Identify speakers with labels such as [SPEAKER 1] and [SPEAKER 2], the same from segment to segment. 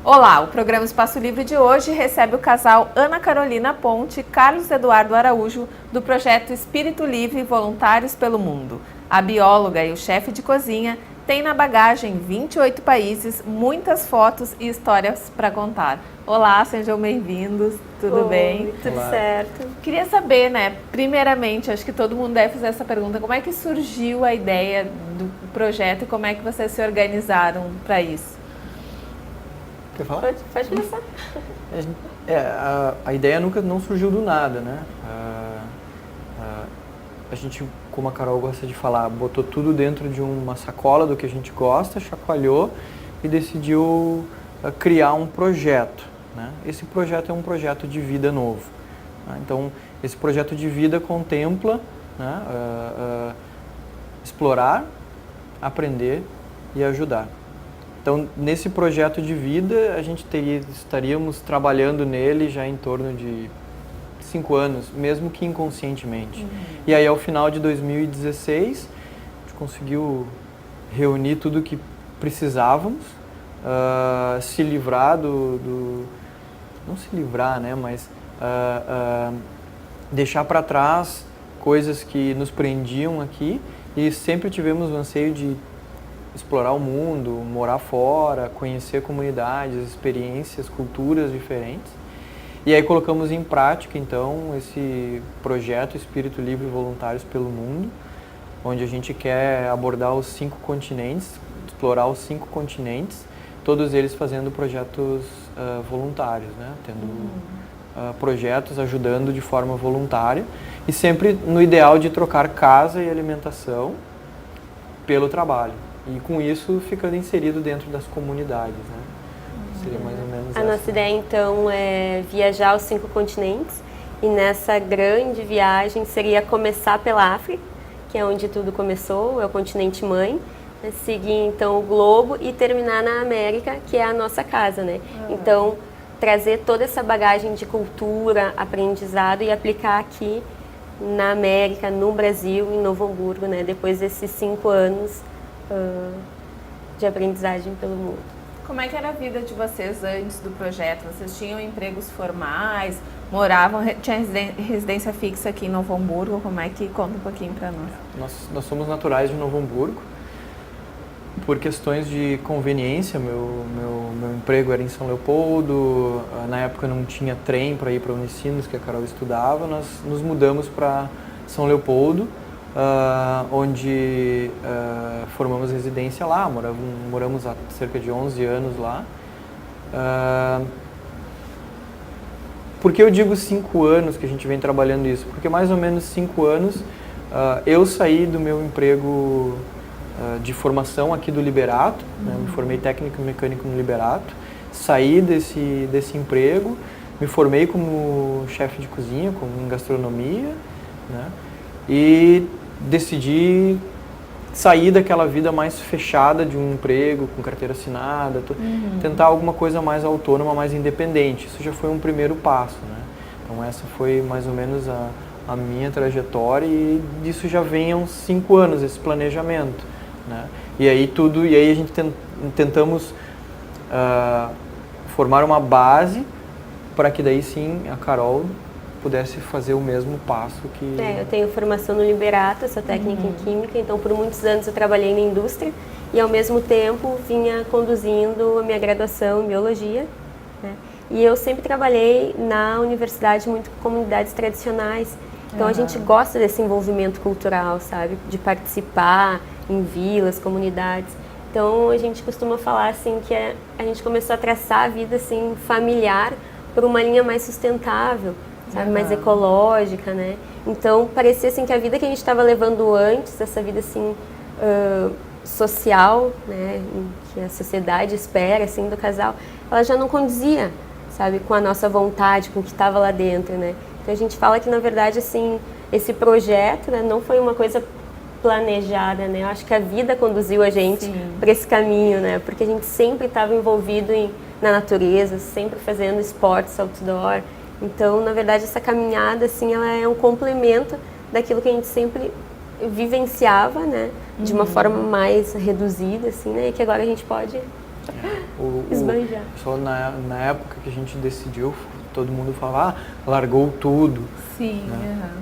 [SPEAKER 1] Olá, o programa Espaço Livre de hoje recebe o casal Ana Carolina Ponte e Carlos Eduardo Araújo, do projeto Espírito Livre Voluntários pelo Mundo. A bióloga e o chefe de cozinha têm na bagagem 28 países, muitas fotos e histórias para contar. Olá, sejam bem-vindos, tudo bem?
[SPEAKER 2] Tudo certo.
[SPEAKER 1] Queria saber, primeiramente, acho que todo mundo deve fazer essa pergunta, como é que surgiu a ideia do projeto e como é que vocês se organizaram para isso?
[SPEAKER 2] Quer falar?
[SPEAKER 3] Pode começar.
[SPEAKER 2] A ideia nunca não surgiu do nada, né? A gente, como a Carol gosta de falar, botou tudo dentro de uma sacola do que a gente gosta, chacoalhou e decidiu criar um projeto, né? Esse projeto é um projeto de vida novo, né? Então, esse projeto de vida contempla, né, explorar, aprender e ajudar. Então, nesse projeto de vida, a gente estaríamos trabalhando nele já em torno de 5 anos, mesmo que inconscientemente. E aí, ao final de 2016, a gente conseguiu reunir tudo o que precisávamos, se livrar não se livrar, né, mas deixar para trás coisas que nos prendiam aqui e sempre tivemos o anseio de explorar o mundo, morar fora, conhecer comunidades, experiências, culturas diferentes. E aí colocamos em prática, então, esse projeto Espírito Livre Voluntários pelo Mundo, onde a gente quer abordar os 5 continentes, explorar os 5 continentes, todos eles fazendo projetos voluntários, né? Tendo projetos ajudando de forma voluntária e sempre no ideal de trocar casa e alimentação pelo trabalho. E com isso ficando inserido dentro das comunidades, né? Seria mais ou menos
[SPEAKER 3] a nossa ideia então é viajar aos 5 continentes e nessa grande viagem seria começar pela África, que é onde tudo começou, é o continente mãe, né? Seguir então o globo e terminar na América, que é a nossa casa, né? Então trazer toda essa bagagem de cultura, aprendizado e aplicar aqui na América, no Brasil, em Novo Hamburgo, né? Depois desses 5 anos de aprendizagem pelo mundo.
[SPEAKER 1] Como é que era a vida de vocês antes do projeto? Vocês tinham empregos formais, moravam, tinha residência fixa aqui em Novo Hamburgo? Como é que conta um pouquinho para nós?
[SPEAKER 2] Nós somos naturais de Novo Hamburgo. Por questões de conveniência, meu emprego era em São Leopoldo, na época não tinha trem para ir para Unicinos, que a Carol estudava, nós nos mudamos para São Leopoldo, onde formamos residência lá, moramos há cerca de 11 anos lá. Por que eu digo 5 anos que a gente vem trabalhando isso? Porque mais ou menos 5 anos eu saí do meu emprego de formação aqui do Liberato, né? Me formei técnico mecânico no Liberato, saí desse emprego, me formei como chefe de cozinha, em gastronomia, né? E decidi sair daquela vida mais fechada de um emprego com carteira assinada, tentar alguma coisa mais autônoma, mais independente. Isso já foi um primeiro passo, né? Então essa foi mais ou menos a minha trajetória e disso já vem há uns 5 anos esse planejamento, né? E aí a gente tentamos formar uma base para que daí sim a Carol pudesse fazer o mesmo passo que...
[SPEAKER 3] eu tenho formação no Liberato, sou técnica em Química, então por muitos anos eu trabalhei na indústria e ao mesmo tempo vinha conduzindo a minha graduação em Biologia, né? E eu sempre trabalhei na universidade muito com comunidades tradicionais, então a gente gosta desse envolvimento cultural, sabe? De participar em vilas, comunidades. Então a gente costuma falar assim que a gente começou a traçar a vida assim familiar por uma linha mais sustentável, sabe, mais ecológica, né? Então parecia assim que a vida que a gente estava levando antes, essa vida assim social, né, que a sociedade espera assim do casal, ela já não condizia, sabe, com a nossa vontade, com o que estava lá dentro, né? Então a gente fala que na verdade assim esse projeto, né, não foi uma coisa planejada, né? Eu acho que a vida conduziu a gente para esse caminho, né? Porque a gente sempre estava envolvido na natureza, sempre fazendo esportes outdoor. Então, na verdade, essa caminhada, assim, ela é um complemento daquilo que a gente sempre vivenciava, né? De uma forma mais reduzida, assim, né? E que agora a gente pode Esbanjar.
[SPEAKER 2] Só na época que a gente decidiu, todo mundo falava, largou tudo.
[SPEAKER 1] Sim.
[SPEAKER 2] Né?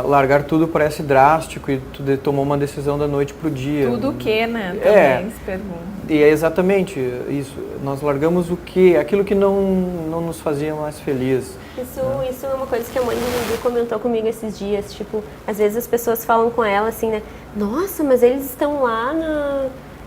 [SPEAKER 2] Largar tudo parece drástico e tu tomou uma decisão da noite pro dia.
[SPEAKER 1] Tudo o que, né? Também se pergunta.
[SPEAKER 2] E é exatamente isso. Nós largamos o quê? Aquilo que não nos fazia mais feliz.
[SPEAKER 3] Isso é uma coisa que a mãe do Dudu comentou comigo esses dias. Tipo, às vezes as pessoas falam com ela assim, né? Nossa, mas eles estão lá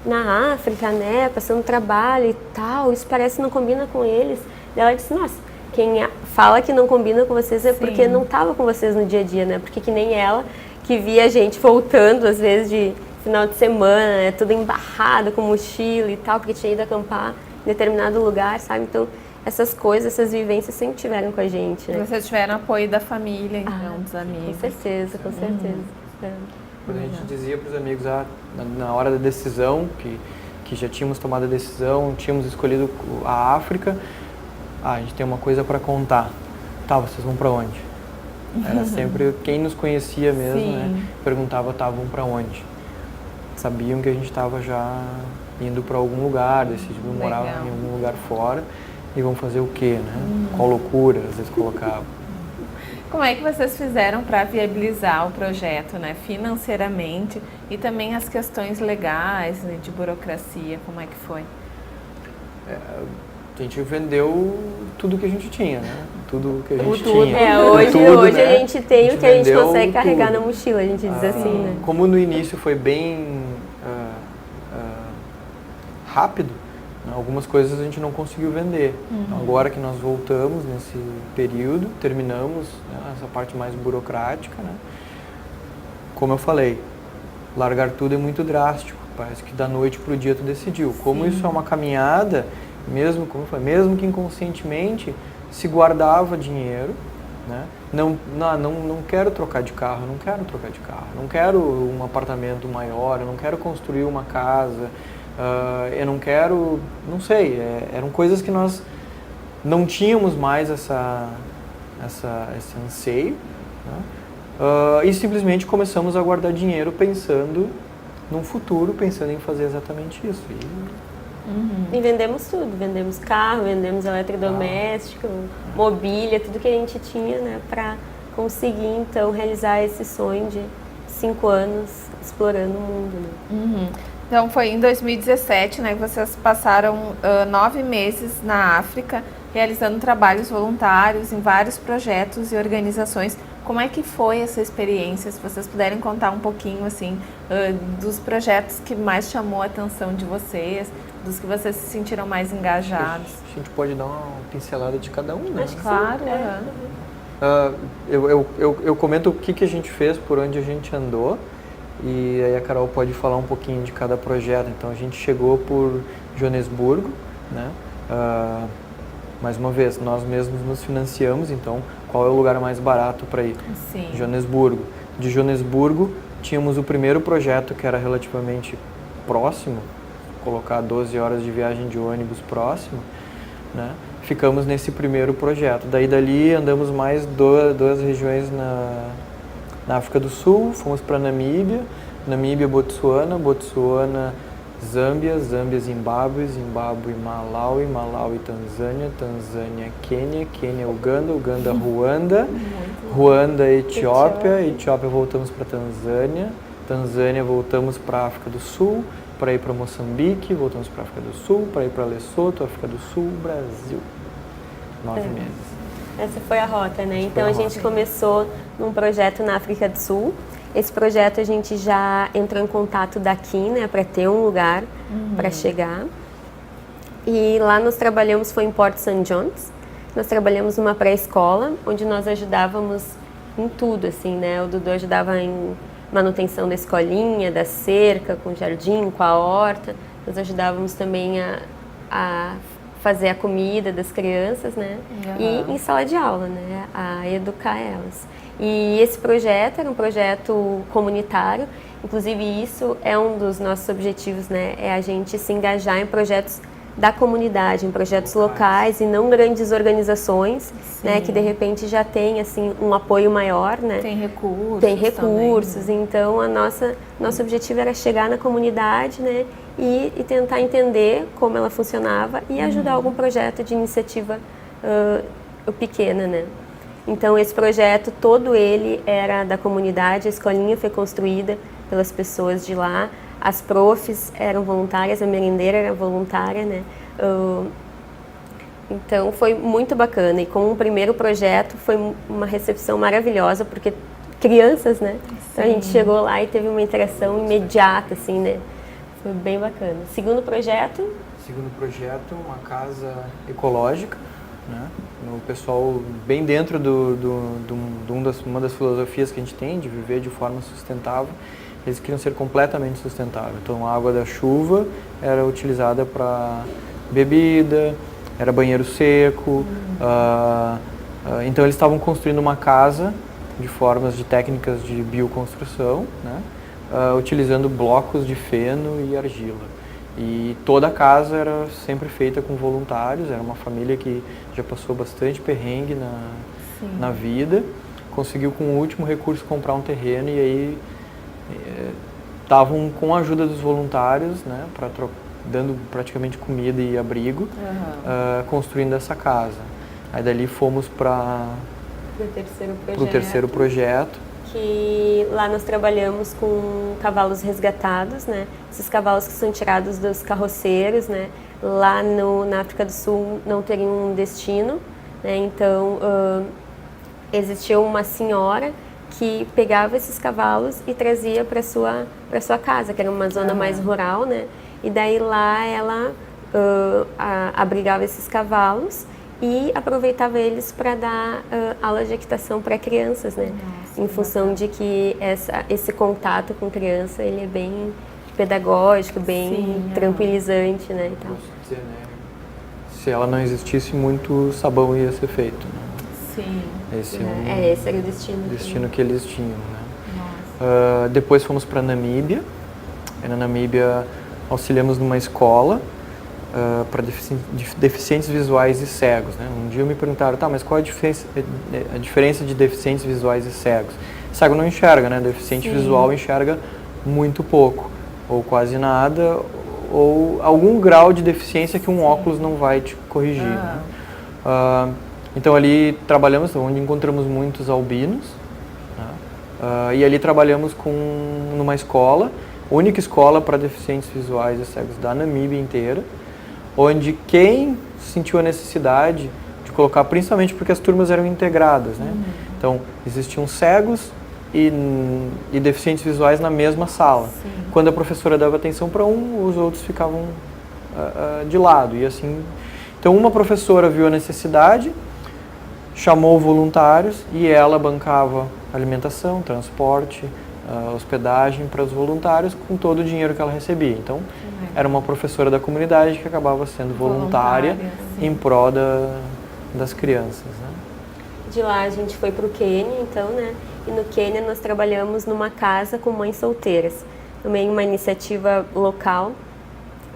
[SPEAKER 3] na África, né? Passando trabalho e tal. Isso parece que não combina com eles. E ela disse, nossa, quem fala que não combina com vocês é porque não estava com vocês no dia a dia, né? Porque que nem ela, que via a gente voltando, às vezes, de final de semana, né? Tudo embarrado, com mochila e tal, porque tinha ido acampar em determinado lugar, sabe? Então, essas coisas, essas vivências sempre tiveram com a gente, né?
[SPEAKER 1] Vocês tiveram apoio da família, então, dos amigos.
[SPEAKER 3] Com certeza, com certeza.
[SPEAKER 2] Quando a gente dizia para os amigos, na hora da decisão, que já tínhamos tomado a decisão, tínhamos escolhido a África, a gente tem uma coisa para contar. Tá, vocês vão para onde? Era sempre quem nos conhecia mesmo, né? Perguntava, tá, vão para onde? Sabiam que a gente estava já indo para algum lugar, decidindo morar em algum lugar fora e vão fazer o quê, né? Qual loucura, às vezes colocava.
[SPEAKER 1] Como é que vocês fizeram para viabilizar o projeto, né, financeiramente e também as questões legais, né, de burocracia, como é que foi?
[SPEAKER 2] A gente vendeu tudo que a gente tinha, né? Tudo que a gente
[SPEAKER 3] tinha. Hoje né? A gente tem o que a gente consegue carregar na mochila, a gente diz assim, né?
[SPEAKER 2] Como no início foi bem rápido, né? Algumas coisas a gente não conseguiu vender. Então, agora que nós voltamos nesse período, terminamos, né, essa parte mais burocrática, né? Como eu falei, largar tudo é muito drástico. Parece que da noite para o dia tu decidiu. Como isso é uma caminhada, mesmo que inconscientemente, se guardava dinheiro, né? Não quero trocar de carro, não quero um apartamento maior, eu não quero construir uma casa, eu não quero, não sei, eram coisas que nós não tínhamos mais esse anseio, né? E simplesmente começamos a guardar dinheiro pensando num futuro, pensando em fazer exatamente isso.
[SPEAKER 3] E vendemos tudo, vendemos carro, vendemos eletrodoméstico, mobília, tudo que a gente tinha, né, para conseguir então realizar esse sonho de 5 anos explorando o mundo. Né?
[SPEAKER 1] Então foi em 2017, né, que vocês passaram 9 meses na África, realizando trabalhos voluntários em vários projetos e organizações. Como é que foi essa experiência? Se vocês puderem contar um pouquinho assim dos projetos que mais chamou a atenção de vocês, dos que vocês se sentiram mais engajados.
[SPEAKER 2] A gente pode dar uma pincelada de cada um, né?
[SPEAKER 3] Acho que
[SPEAKER 1] claro.
[SPEAKER 2] Eu comento o que a gente fez, por onde a gente andou, e aí a Carol pode falar um pouquinho de cada projeto. Então a gente chegou por Joanesburgo, né? Mais uma vez, nós mesmos nos financiamos, então qual é o lugar mais barato para ir?
[SPEAKER 1] Sim.
[SPEAKER 2] Joanesburgo. De Joanesburgo tínhamos o primeiro projeto que era relativamente próximo, colocar 12 horas de viagem de ônibus próximo, né? Ficamos nesse primeiro projeto. Daí dali andamos mais duas regiões na África do Sul, fomos para Namíbia, Botsuana, Zâmbia, Zimbábue, Malawi, Tanzânia, Quênia, Uganda, Ruanda, Etiópia voltamos para Tanzânia voltamos para a África do Sul, para ir para Moçambique, voltamos para a África do Sul, para ir para Lesoto, África do Sul, Brasil. 9 meses.
[SPEAKER 3] Essa foi a rota, né? Então a gente começou num projeto na África do Sul. Esse projeto a gente já entrou em contato daqui, né, para ter um lugar para chegar. E lá nós trabalhamos, foi em Port St. John's. Nós trabalhamos numa pré-escola, onde nós ajudávamos em tudo, assim, né? O Dudu ajudava em manutenção da escolinha, da cerca, com o jardim, com a horta. Nós ajudávamos também a fazer a comida das crianças, né? E em sala de aula, né? A educar elas. E esse projeto era um projeto comunitário, inclusive isso é um dos nossos objetivos, né? É a gente se engajar em projetos da comunidade, em projetos locais e não grandes organizações, né, que de repente já tem assim um apoio maior, né?
[SPEAKER 1] Tem recursos.
[SPEAKER 3] Tem recursos,
[SPEAKER 1] também, né?
[SPEAKER 3] Então nosso objetivo era chegar na comunidade, né, e tentar entender como ela funcionava e ajudar algum projeto de iniciativa pequena, né? Então esse projeto todo ele era da comunidade, a escolinha foi construída pelas pessoas de lá. As profs eram voluntárias, a merendeira era voluntária, né? Então foi muito bacana e como um primeiro projeto foi uma recepção maravilhosa porque crianças, né? Então a gente chegou lá e teve uma interação imediata, assim, né? Foi bem bacana. Segundo projeto,
[SPEAKER 2] uma casa ecológica, né? O pessoal bem dentro uma das filosofias que a gente tem de viver de forma sustentável. Eles queriam ser completamente sustentáveis. Então, a água da chuva era utilizada para bebida, era banheiro seco. Então, eles estavam construindo uma casa de técnicas de bioconstrução, né? Utilizando blocos de feno e argila. E toda a casa era sempre feita com voluntários. Era uma família que já passou bastante perrengue na vida. Conseguiu, com o último recurso, comprar um terreno e aí estavam com a ajuda dos voluntários, né, dando praticamente comida e abrigo, construindo essa casa. Aí dali fomos para o terceiro projeto.
[SPEAKER 3] Que lá nós trabalhamos com cavalos resgatados, né? Esses cavalos que são tirados dos carroceiros, né? Lá na África do Sul não teriam um destino, né? Então existia uma senhora que pegava esses cavalos e trazia para sua casa, que era uma zona mais rural, né? E daí lá ela abrigava esses cavalos e aproveitava eles para dar aula de equitação para crianças, né?
[SPEAKER 1] Nossa,
[SPEAKER 3] em função de que esse contato com criança ele é bem pedagógico, bem tranquilizante, né? E tal.
[SPEAKER 2] Posso dizer, né? Se ela não existisse, muito sabão ia ser feito, né?
[SPEAKER 1] Sim.
[SPEAKER 3] Esse era o destino
[SPEAKER 2] que eles tinham, né? Depois fomos para Namíbia. E na Namíbia auxiliamos numa escola para deficientes visuais e cegos, né? Um dia me perguntaram, mas qual a diferença de deficientes visuais e cegos? Cego não enxerga, né? Deficiente visual enxerga muito pouco, ou quase nada, ou algum grau de deficiência que um óculos não vai te corrigir. Né? Então ali trabalhamos, onde encontramos muitos albinos, né? E ali trabalhamos numa escola, única escola para deficientes visuais e cegos da Namíbia inteira, onde quem sentiu a necessidade de colocar, principalmente porque as turmas eram integradas, né? Então existiam cegos e deficientes visuais na mesma sala. Quando a professora dava atenção para um, os outros ficavam de lado, e assim. Então uma professora viu a necessidade, chamou voluntários e ela bancava alimentação, transporte, hospedagem para os voluntários com todo o dinheiro que ela recebia. Então, era uma professora da comunidade que acabava sendo voluntária em prol das crianças. Né?
[SPEAKER 3] De lá a gente foi para o Quênia, então, né? E no Quênia nós trabalhamos numa casa com mães solteiras, também uma iniciativa local.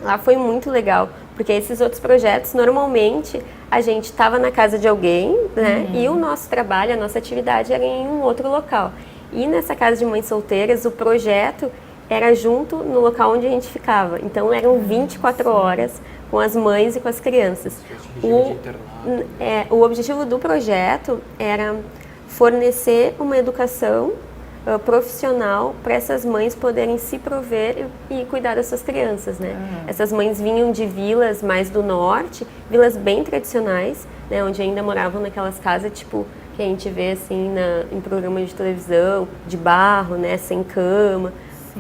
[SPEAKER 3] Lá foi muito legal, porque esses outros projetos, normalmente, a gente estava na casa de alguém, né? E o nosso trabalho, a nossa atividade era em um outro local. E nessa casa de mães solteiras, o projeto era junto no local onde a gente ficava. Então, eram 24 horas com as mães e com as crianças. O objetivo do projeto era fornecer uma educação profissional para essas mães poderem se prover e cuidar das suas crianças, né? Essas mães vinham de vilas mais do norte, vilas bem tradicionais, né? Onde ainda moravam naquelas casas, tipo, que a gente vê assim em programas de televisão, de barro, né? Sem cama,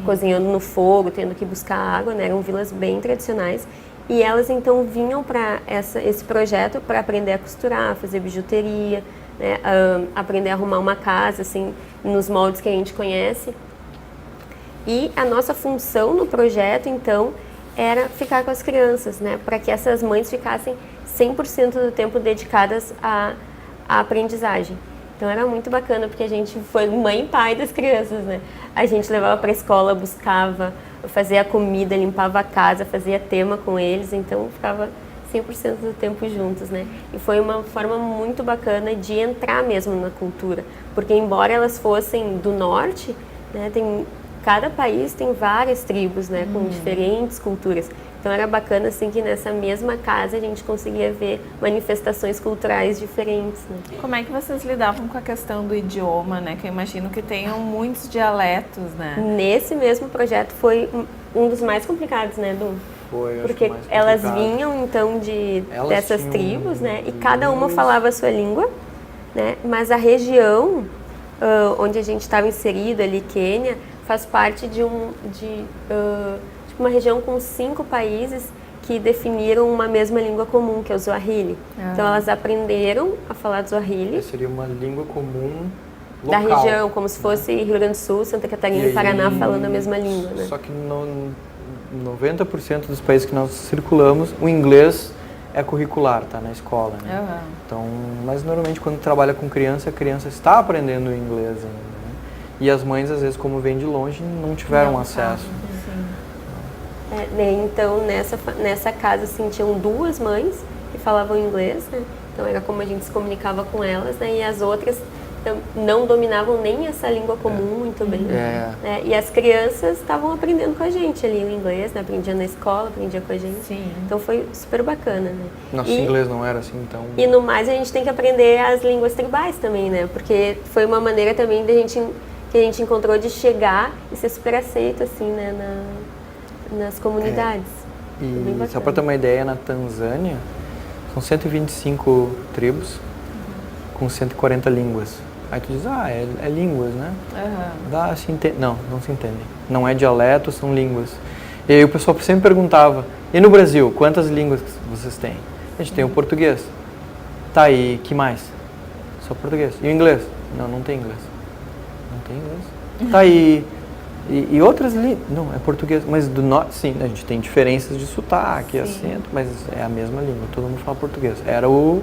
[SPEAKER 3] cozinhando no fogo, tendo que buscar água, né? Eram vilas bem tradicionais. E elas então vinham para esse projeto para aprender a costurar, fazer bijuteria, né? Aprender a arrumar uma casa, assim, nos moldes que a gente conhece. E a nossa função no projeto, então, era ficar com as crianças, né? Para que essas mães ficassem 100% do tempo dedicadas à aprendizagem. Então era muito bacana, porque a gente foi mãe e pai das crianças, né? A gente levava para a escola, buscava eu fazia a comida, limpava a casa, fazia tema com eles, então ficava 100% do tempo juntos, né? E foi uma forma muito bacana de entrar mesmo na cultura, porque embora elas fossem do norte, né, cada país tem várias tribos, né, com diferentes culturas. Então era bacana assim que nessa mesma casa a gente conseguia ver manifestações culturais diferentes, né?
[SPEAKER 1] Como é que vocês lidavam com a questão do idioma, né? Que eu imagino que tenham muitos dialetos, né?
[SPEAKER 3] Nesse mesmo projeto foi um dos mais complicados, né, Du?
[SPEAKER 2] Foi,
[SPEAKER 3] porque elas vinham então dessas tribos, né? E cada uma falava a sua língua, né? Mas a região onde a gente estava inserido ali, Quênia, faz parte de uma região com 5 países que definiram uma mesma língua comum, que é o Swahili. Então elas aprenderam a falar Swahili.
[SPEAKER 2] Seria uma língua comum
[SPEAKER 3] local, da região, como se
[SPEAKER 2] né?
[SPEAKER 3] fosse Rio Grande do Sul, Santa Catarina e Paraná falando a mesma língua, né?
[SPEAKER 2] Só que 90% dos países que nós circulamos, o inglês é curricular, tá na escola, né? Então, mas normalmente quando trabalha com criança, a criança está aprendendo o inglês ainda, né? E as mães, às vezes, como vêm de longe, não tiveram acesso.
[SPEAKER 3] Então, nessa casa, assim, tinham 2 mães que falavam inglês, né? Então, era como a gente se comunicava com elas, né? E as outras não dominavam nem essa língua comum muito bem. Né? E as crianças estavam aprendendo com a gente ali o inglês, né? Aprendia na escola, aprendia com a gente.
[SPEAKER 1] Sim.
[SPEAKER 3] Então, foi super bacana, né?
[SPEAKER 2] Nosso inglês não era assim, então...
[SPEAKER 3] E no mais, a gente tem que aprender as línguas tribais também, né? Porque foi uma maneira também que a gente encontrou de chegar e ser super aceito, assim, né? Nas comunidades.
[SPEAKER 2] E só para ter uma ideia, na Tanzânia, são 125 tribos com 140 línguas. Aí tu diz, é línguas, né? Dá, se entende. Não se entendem. Não é dialeto, são línguas. E aí o pessoal sempre perguntava, e no Brasil, quantas línguas vocês têm? A gente tem o português. Tá, e que mais? Só português. E o inglês? Não tem inglês. Não tem inglês. Tá, e outras línguas? Não, é português. Mas do norte, sim, a gente tem diferenças de sotaque, acento, mas é a mesma língua. Todo mundo fala português. Era o...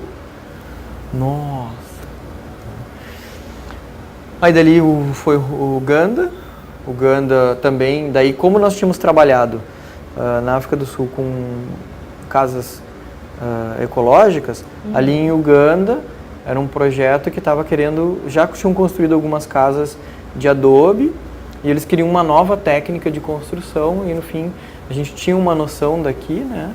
[SPEAKER 2] Nossa! Aí dali foi o Uganda. O Uganda também, daí como nós tínhamos trabalhado na África do Sul com casas ecológicas, ali em Uganda era um projeto que estava querendo, já tinham construído algumas casas de adobe e eles queriam uma nova técnica de construção e no fim a gente tinha uma noção daqui, né,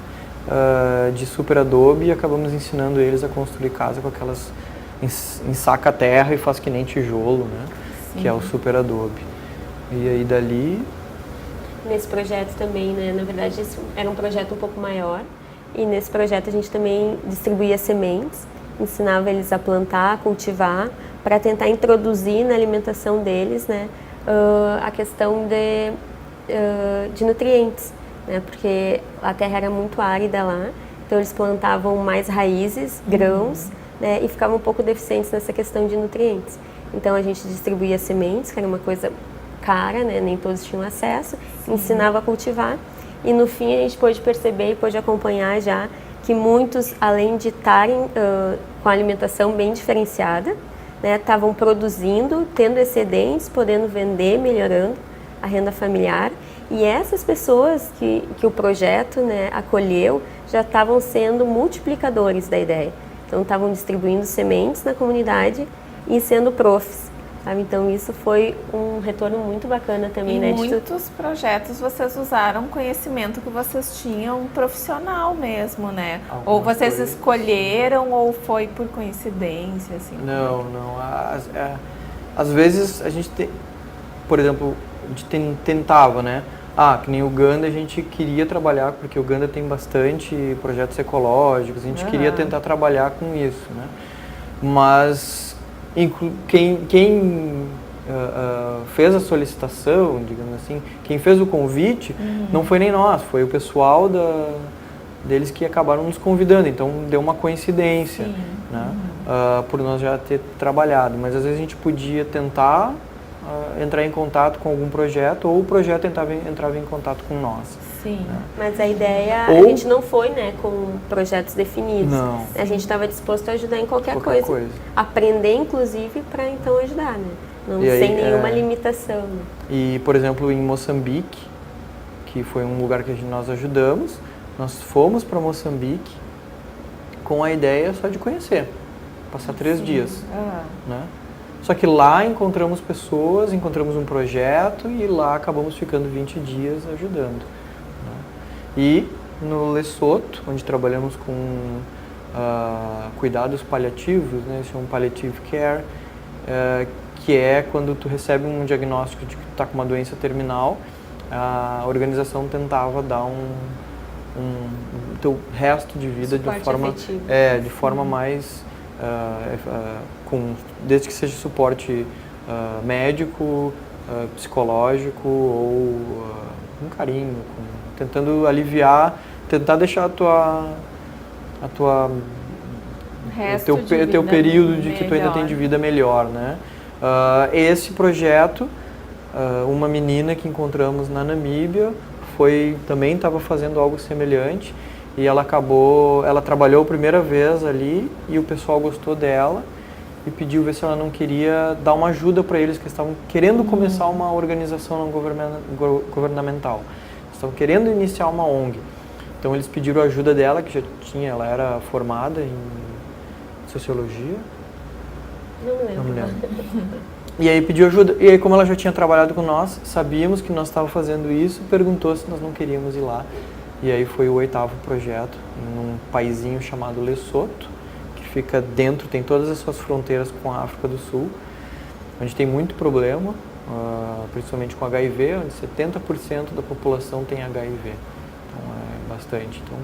[SPEAKER 2] de super adobe e acabamos ensinando eles a construir casa com aquelas ensaca a terra e faz que nem tijolo, né? Sim. Que é o super adobe. E aí dali...
[SPEAKER 3] Nesse projeto também, né? Na verdade, esse era um projeto um pouco maior. E nesse projeto a gente também distribuía sementes, ensinava eles a plantar, a cultivar, para tentar introduzir na alimentação deles, né? A questão de nutrientes, né? Porque a terra era muito árida lá, então eles plantavam mais raízes, grãos, né, e ficavam um pouco deficientes nessa questão de nutrientes. Então a gente distribuía sementes, que era uma coisa cara, né, nem todos tinham acesso, ensinava a cultivar e no fim a gente pôde perceber e pôde acompanhar já que muitos, além de estarem com a alimentação bem diferenciada, né, estavam produzindo, tendo excedentes, podendo vender, melhorando a renda familiar. E essas pessoas que o projeto, né, acolheu já estavam sendo multiplicadores da ideia. Então, estavam distribuindo sementes na comunidade e sendo profs, sabe? Então, isso foi um retorno muito bacana também,
[SPEAKER 1] em
[SPEAKER 3] né?
[SPEAKER 1] Muitos projetos vocês usaram conhecimento que vocês tinham profissional mesmo, né? Ou vocês escolheram ou foi por coincidência, assim?
[SPEAKER 2] Não. Às vezes a gente, por exemplo, a gente tentava, né? Que nem Uganda a gente queria trabalhar, porque Uganda tem bastante projetos ecológicos, a gente queria tentar trabalhar com isso, né? Mas quem fez a solicitação, digamos assim, quem fez o convite, não foi nem nós, foi o pessoal deles que acabaram nos convidando, então deu uma coincidência, né? Por nós já ter trabalhado, mas às vezes a gente podia tentar entrar em contato com algum projeto ou o projeto entrava em contato com nós.
[SPEAKER 3] Sim, né? Mas a ideia, a gente não foi, né, com projetos definidos.
[SPEAKER 2] Não.
[SPEAKER 3] A gente estava disposto a ajudar em qualquer coisa. Aprender, inclusive, para então ajudar, né? Não sem nenhuma limitação. Né?
[SPEAKER 2] E, por exemplo, em Moçambique, que foi um lugar que nós ajudamos. Nós fomos para Moçambique com a ideia só de conhecer, passar 3 dias, né? Só que lá encontramos pessoas, encontramos um projeto e lá acabamos ficando 20 dias ajudando, né? E no Lesotho, onde trabalhamos com cuidados paliativos, né? Isso é um palliative care, que é quando tu recebe um diagnóstico de que tu está com uma doença terminal, a organização tentava dar teu resto de vida de forma mais desde que seja suporte médico, psicológico ou um carinho, tentando aliviar, tentar deixar teu período de que tu ainda tem de vida melhor, né? Esse projeto, uma menina que encontramos na Namíbia também estava fazendo algo semelhante e ela trabalhou a primeira vez ali e o pessoal gostou dela e pediu ver se ela não queria dar uma ajuda para eles que estavam querendo começar uma organização não governamental. Estavam querendo iniciar uma ONG. Então eles pediram a ajuda dela, que ela era formada em sociologia.
[SPEAKER 3] Não me lembro.
[SPEAKER 2] E aí pediu ajuda. E aí, como ela já tinha trabalhado com nós, sabíamos que nós estávamos fazendo isso, perguntou se nós não queríamos ir lá. E aí foi o 8º projeto, num paizinho chamado Lesotho, que fica dentro, tem todas as suas fronteiras com a África do Sul, onde tem muito problema, principalmente com HIV, onde 70% da população tem HIV. Então é bastante. Então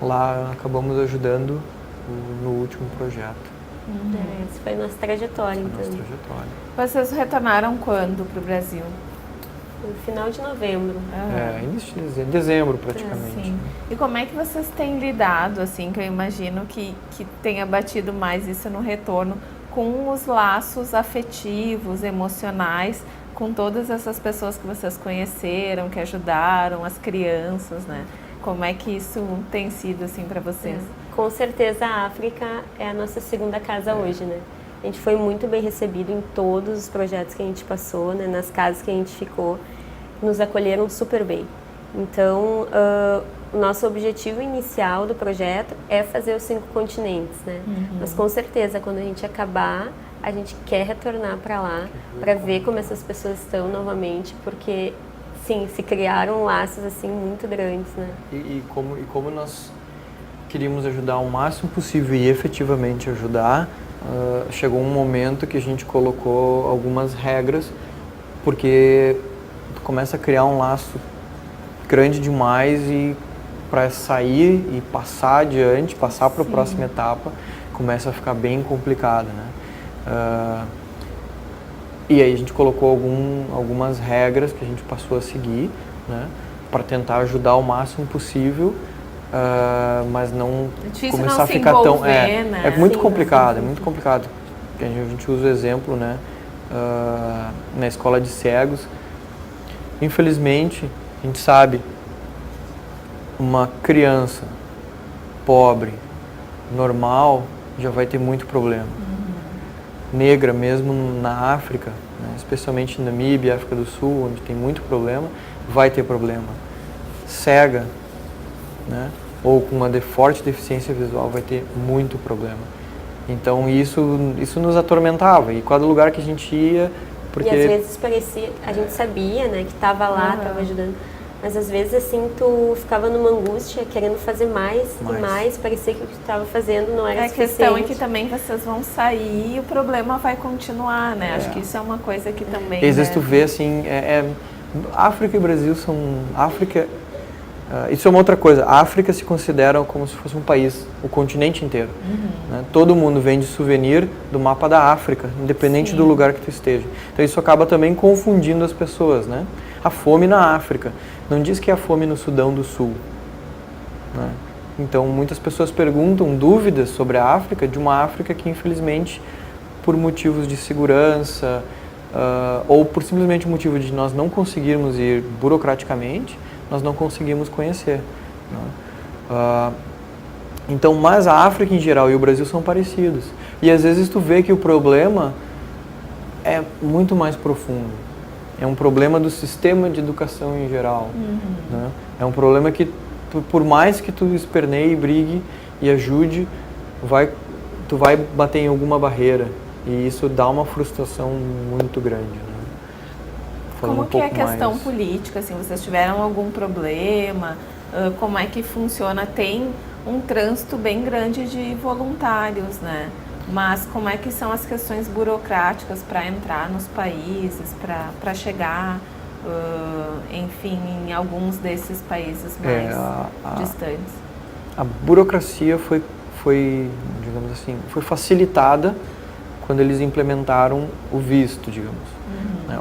[SPEAKER 2] lá acabamos ajudando no último projeto.
[SPEAKER 3] Essa foi a nossa trajetória, então.
[SPEAKER 1] Vocês retornaram quando para o Brasil?
[SPEAKER 3] No final de novembro.
[SPEAKER 2] Início de dezembro praticamente.
[SPEAKER 1] Sim. E como é que vocês têm lidado, assim, que eu imagino que tenha batido mais isso no retorno, com os laços afetivos, emocionais, com todas essas pessoas que vocês conheceram, que ajudaram, as crianças, né? Como é que isso tem sido, assim, para vocês?
[SPEAKER 3] Com certeza a África é a nossa segunda casa hoje, né? A gente foi muito bem recebido em todos os projetos que a gente passou, né? Nas casas que a gente ficou, nos acolheram super bem. Então, o nosso objetivo inicial do projeto é fazer os 5 continentes, né? Mas com certeza, quando a gente acabar, a gente quer retornar para lá, para ver como essas pessoas estão novamente, porque, sim, se criaram laços, assim, muito grandes, né?
[SPEAKER 2] E como nós queríamos ajudar o máximo possível e efetivamente ajudar, chegou um momento que a gente colocou algumas regras, porque tu começa a criar um laço grande demais e para sair e passar adiante, passar para a próxima etapa, começa a ficar bem complicado, né? E aí a gente colocou algumas regras que a gente passou a seguir, né, para tentar ajudar o máximo possível, mas não começar
[SPEAKER 1] não
[SPEAKER 2] a ficar
[SPEAKER 1] envolver,
[SPEAKER 2] tão...
[SPEAKER 1] né?
[SPEAKER 2] É muito complicado, é muito complicado. A gente usa o exemplo, né, na escola de cegos. Infelizmente, a gente sabe, uma criança pobre, normal, já vai ter muito problema. Negra mesmo na África, né, especialmente na Namíbia, África do Sul, onde tem muito problema, vai ter problema. Cega, né, ou com uma forte deficiência visual, vai ter muito problema. Então isso nos atormentava, e cada lugar que a gente ia... Porque...
[SPEAKER 3] E às vezes parecia, a gente sabia, né, que estava lá, estava ajudando, mas às vezes assim tu ficava numa angústia, querendo fazer mais e mais, parecia que o que tu estava fazendo não era suficiente.
[SPEAKER 1] A questão é que também vocês vão sair e o problema vai continuar, né? Acho que isso é uma coisa que também...
[SPEAKER 2] Às vezes tu vê assim, África e Brasil são... isso é uma outra coisa, a África se considera como se fosse um país, o continente inteiro. Né? Todo mundo vende souvenir do mapa da África, independente do lugar que tu esteja. Então isso acaba também confundindo as pessoas, né? A fome na África, não diz que é a fome no Sudão do Sul. Né? Então muitas pessoas perguntam dúvidas sobre a África, de uma África que infelizmente, por motivos de segurança, ou por simplesmente motivo de nós não conseguirmos ir burocraticamente, nós não conseguimos conhecer. Né? Então, mas a África em geral e o Brasil são parecidos. E às vezes tu vê que o problema é muito mais profundo. é um problema do sistema de educação em geral. Né? É um problema que, por mais que tu esperneie, brigue e ajude, tu vai bater em alguma barreira. E isso dá uma frustração muito grande. Né?
[SPEAKER 1] Como que é a questão política? Assim, vocês tiveram algum problema? Como é que funciona? Tem um trânsito bem grande de voluntários, né? Mas como é que são as questões burocráticas para entrar nos países, para chegar, enfim, em alguns desses países mais distantes?
[SPEAKER 2] A burocracia foi, digamos assim, foi facilitada quando eles implementaram o visto, digamos.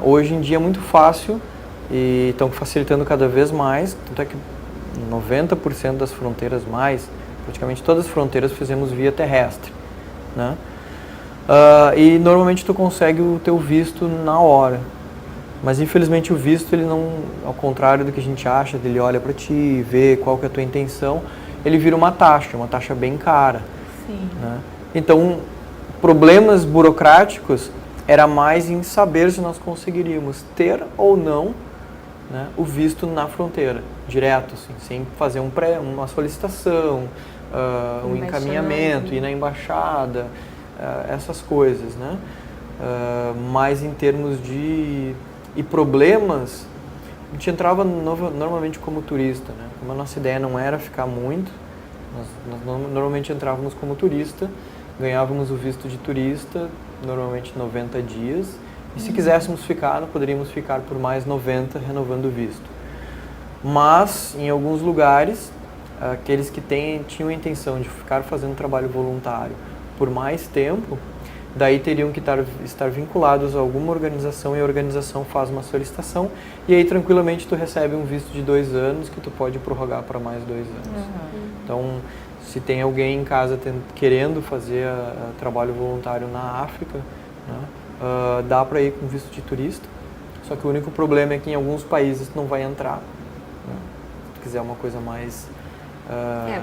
[SPEAKER 2] Hoje em dia é muito fácil e estão facilitando cada vez mais, tanto é que 90% das fronteiras praticamente todas as fronteiras fizemos via terrestre. Né? E normalmente tu consegue o teu visto na hora, mas infelizmente o visto, ele não, ao contrário do que a gente acha, ele olha para ti, vê qual que é a tua intenção, ele vira uma taxa bem cara.
[SPEAKER 1] Sim.
[SPEAKER 2] Né? Então, problemas burocráticos era mais em saber se nós conseguiríamos ter ou não, né, o visto na fronteira, direto, assim, sem fazer uma solicitação, um encaminhamento, ir na embaixada, essas coisas, né? Mas em termos de problemas, a gente entrava normalmente como turista, né? Como a nossa ideia não era ficar muito, nós normalmente entrávamos como turista, ganhávamos o visto de turista, normalmente 90 dias, e se quiséssemos ficar, nós poderíamos ficar por mais 90, renovando o visto. Mas, em alguns lugares, aqueles que tinham a intenção de ficar fazendo trabalho voluntário por mais tempo, daí teriam que estar vinculados a alguma organização, e a organização faz uma solicitação, e aí tranquilamente tu recebe um visto de 2 anos que tu pode prorrogar para mais 2 anos. Então, se tem alguém em casa querendo fazer trabalho voluntário na África, né, dá para ir com visto de turista, só que o único problema é que em alguns países tu não vai entrar. Né? Se tu quiser uma coisa mais...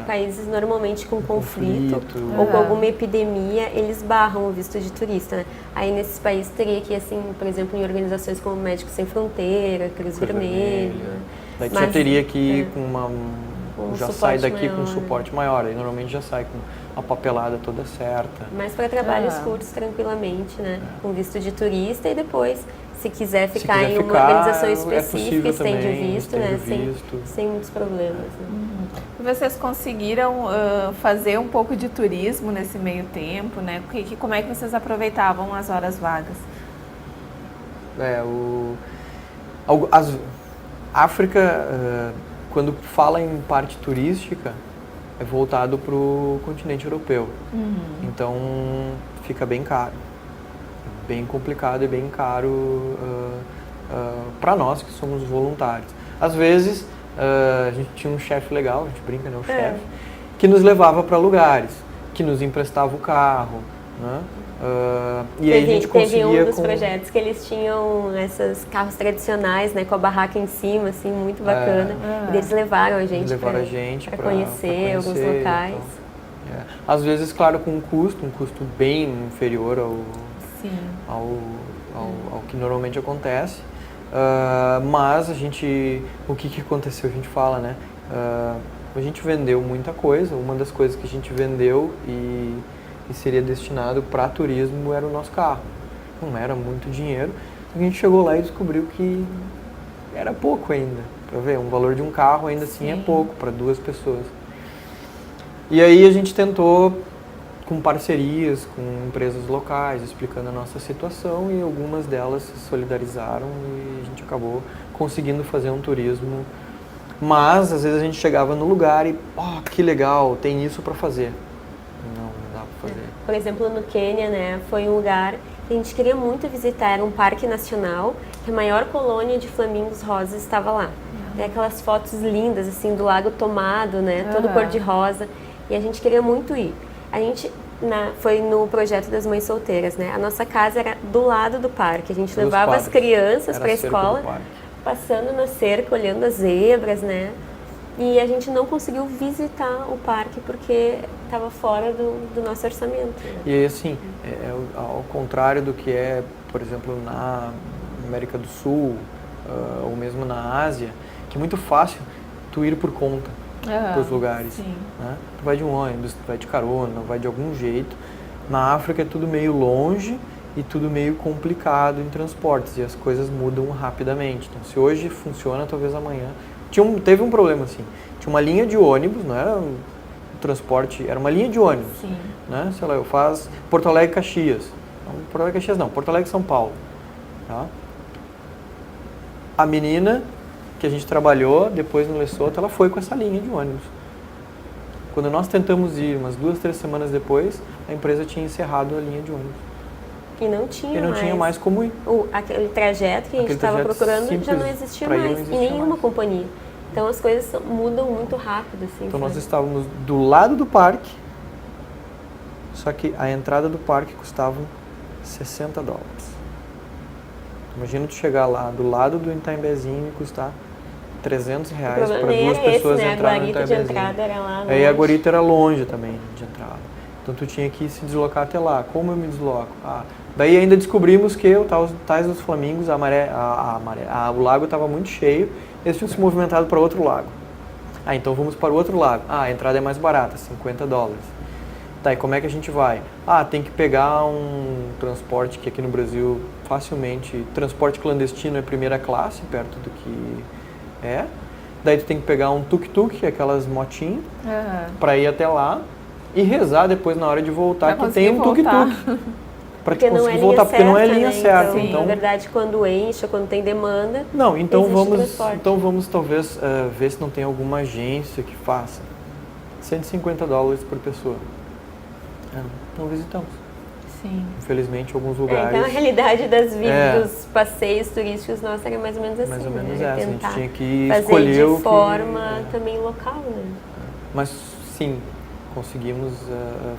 [SPEAKER 3] países normalmente com conflito ou com alguma epidemia, eles barram o visto de turista, né? Aí nesses países teria que ir, assim, por exemplo, em organizações como Médicos Sem Fronteira, Cruz Vermelha.
[SPEAKER 2] Daí tu já teria que ir com já sai daqui
[SPEAKER 3] maior,
[SPEAKER 2] com um suporte maior, aí normalmente já sai com a papelada toda certa.
[SPEAKER 3] Mas para trabalhos curtos, tranquilamente, né? Com visto de turista, e depois, se quiser ficar em uma organização específica, estende o visto, né? Sem muitos problemas. Né?
[SPEAKER 1] Vocês conseguiram fazer um pouco de turismo nesse meio tempo, né? Como é que vocês aproveitavam as horas vagas?
[SPEAKER 2] África, quando fala em parte turística, é voltado para o continente europeu. Então, fica bem caro. Bem complicado e bem caro para nós que somos voluntários. Às vezes, a gente tinha um chefe legal, a gente brinca, né, o chefe, que nos levava para lugares, que nos emprestava o carro, né? E aí a gente conseguia...
[SPEAKER 3] Teve um dos projetos que eles tinham esses carros tradicionais, né, com a barraca em cima, assim, muito bacana. E eles levaram a gente para conhecer alguns locais.
[SPEAKER 2] Então, às vezes, claro, com um custo bem inferior ao que normalmente acontece. Mas o que aconteceu, a gente fala, né? A gente vendeu muita coisa. Uma das coisas que a gente vendeu e seria destinado para turismo era o nosso carro. Não era muito dinheiro. A gente chegou lá e descobriu que era pouco ainda. Para ver, um valor de um carro ainda assim é pouco para 2 pessoas. E aí a gente tentou com parcerias com empresas locais, explicando a nossa situação, e algumas delas se solidarizaram e a gente acabou conseguindo fazer um turismo. Mas às vezes a gente chegava no lugar e, que legal, tem isso para fazer. Não dá para fazer.
[SPEAKER 3] Por exemplo, no Quênia, né, foi um lugar que a gente queria muito visitar, era um parque nacional, que a maior colônia de flamingos rosas estava lá. Tem aquelas fotos lindas, assim, do lago tomado, né, todo cor-de-rosa, e a gente queria muito ir. A gente foi no projeto das mães solteiras, né? A nossa casa era do lado do parque. A gente levava as crianças para a escola, passando na cerca, olhando as zebras, né? E a gente não conseguiu visitar o parque porque estava fora do nosso orçamento.
[SPEAKER 2] E assim, ao contrário do que é, por exemplo, América do Sul, ou mesmo na Ásia, que é muito fácil tu ir por conta para os lugares. Né? Tu vai de um ônibus, tu vai de carona, vai de algum jeito. Na África é tudo meio longe e tudo meio complicado em transportes, e as coisas mudam rapidamente. Então, se hoje funciona, talvez amanhã... Teve um problema assim, tinha uma linha de ônibus, não era um transporte, era uma linha de ônibus. Né? Sei lá, eu faço Porto Alegre-Caxias. Porto Alegre-Caxias não, Porto Alegre-São Paulo. Tá? A menina que a gente trabalhou depois no Lesoto, ela foi com essa linha de ônibus. Quando nós tentamos ir, umas 2, 3 semanas depois, a empresa tinha encerrado a linha de ônibus.
[SPEAKER 3] E não tinha
[SPEAKER 2] mais como ir.
[SPEAKER 3] Aquele trajeto que a gente estava procurando já não existia mais em nenhuma companhia. Então as coisas mudam muito rápido. Assim,
[SPEAKER 2] então nós estávamos do lado do parque, só que a entrada do parque custava $60. Imagina tu chegar lá do lado do Itaimbezinho e custar R$300 para 2 pessoas entrarem no Itaimbezinho. A guarita de entrada era lá longe. Aí a guarita era longe também de entrada. Então tu tinha que se deslocar até lá. Como eu me desloco? Daí ainda descobrimos que o Tais dos Flamingos, o lago estava muito cheio, eles tinham se movimentado para outro lago. Então vamos para o outro lago. A entrada é mais barata, $50. Tá, e como é que a gente vai? Tem que pegar um transporte que aqui no Brasil facilmente, transporte clandestino é primeira classe, perto do que é. Daí tu tem que pegar um tuk-tuk, aquelas motinhas, para ir até lá e rezar depois na hora de voltar que tem um tuk-tuk. Para tu conseguir voltar, porque não é linha certa.
[SPEAKER 3] Então, na verdade, quando enche, quando tem demanda,
[SPEAKER 2] não, então vamos talvez ver se não tem alguma agência que faça. $150 por pessoa. Não visitamos.
[SPEAKER 3] Sim.
[SPEAKER 2] Infelizmente, alguns lugares...
[SPEAKER 3] Então, a realidade dos passeios turísticos nossos era mais ou menos assim.
[SPEAKER 2] Mais ou menos
[SPEAKER 3] essa.
[SPEAKER 2] A gente tinha que
[SPEAKER 3] fazer
[SPEAKER 2] escolher
[SPEAKER 3] de forma também local, né?
[SPEAKER 2] Mas, sim, conseguimos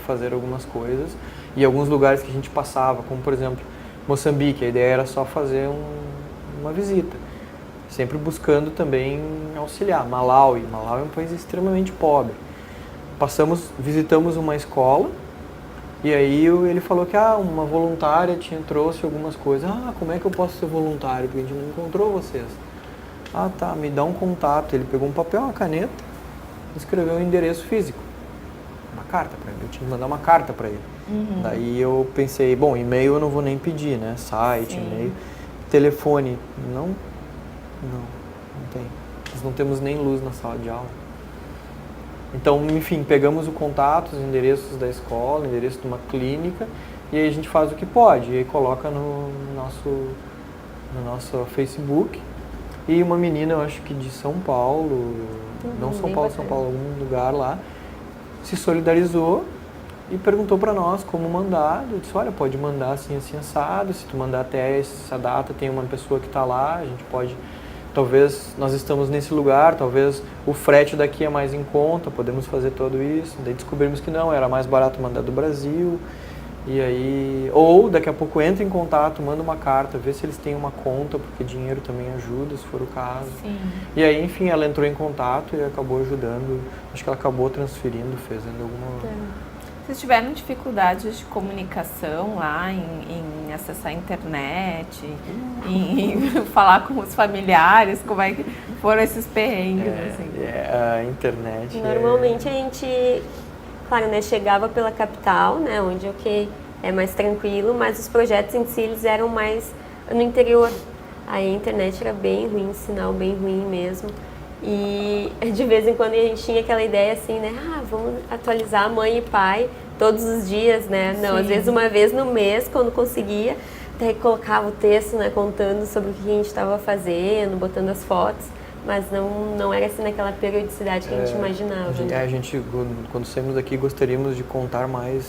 [SPEAKER 2] fazer algumas coisas. E alguns lugares que a gente passava, como, por exemplo, Moçambique, a ideia era só fazer uma visita. Sempre buscando também auxiliar. Malawi é um país extremamente pobre. Visitamos uma escola, e aí ele falou que uma voluntária trouxe algumas coisas. Como é que eu posso ser voluntário? Porque a gente não encontrou vocês. Tá, me dá um contato. Ele pegou um papel, uma caneta, escreveu um endereço físico. Uma carta para ele. Eu tinha que mandar uma carta para ele. Daí eu pensei, bom, e-mail eu não vou nem pedir, né? Site, e-mail. Telefone, não tem. Nós não temos nem luz na sala de aula. Então, enfim, pegamos o contato, os endereços da escola, endereço de uma clínica, e aí a gente faz o que pode, e aí coloca no nosso Facebook. E uma menina, eu acho que de São Paulo, não São Paulo, algum lugar lá, se solidarizou e perguntou para nós como mandar. Eu disse, olha, pode mandar assim, assim, assado, se tu mandar até essa data, tem uma pessoa que está lá, a gente pode... Talvez nós estamos nesse lugar, talvez o frete daqui é mais em conta, podemos fazer tudo isso. Daí descobrimos que não, era mais barato mandar do Brasil. E aí, ou daqui a pouco entra em contato, manda uma carta, vê se eles têm uma conta, porque dinheiro também ajuda, se for o caso.
[SPEAKER 3] Sim.
[SPEAKER 2] E aí, enfim, ela entrou em contato e acabou ajudando. Acho que ela acabou transferindo, fazendo alguma...
[SPEAKER 1] Vocês tiveram dificuldades de comunicação lá, em acessar a internet, em falar com os familiares? Como é que foram esses perrengues?
[SPEAKER 2] A internet...
[SPEAKER 3] Normalmente a gente, claro, né, chegava pela capital, né, onde é mais tranquilo, mas os projetos em si eles eram mais no interior. Aí a internet era bem ruim, sinal bem ruim mesmo. E de vez em quando a gente tinha aquela ideia assim, né? Vamos atualizar mãe e pai todos os dias, né? Não, às vezes uma vez no mês, quando conseguia, até colocava o texto, né? Contando sobre o que a gente estava fazendo, botando as fotos. Mas não era assim naquela periodicidade que a gente imaginava.
[SPEAKER 2] A gente, quando saímos daqui, gostaríamos de contar mais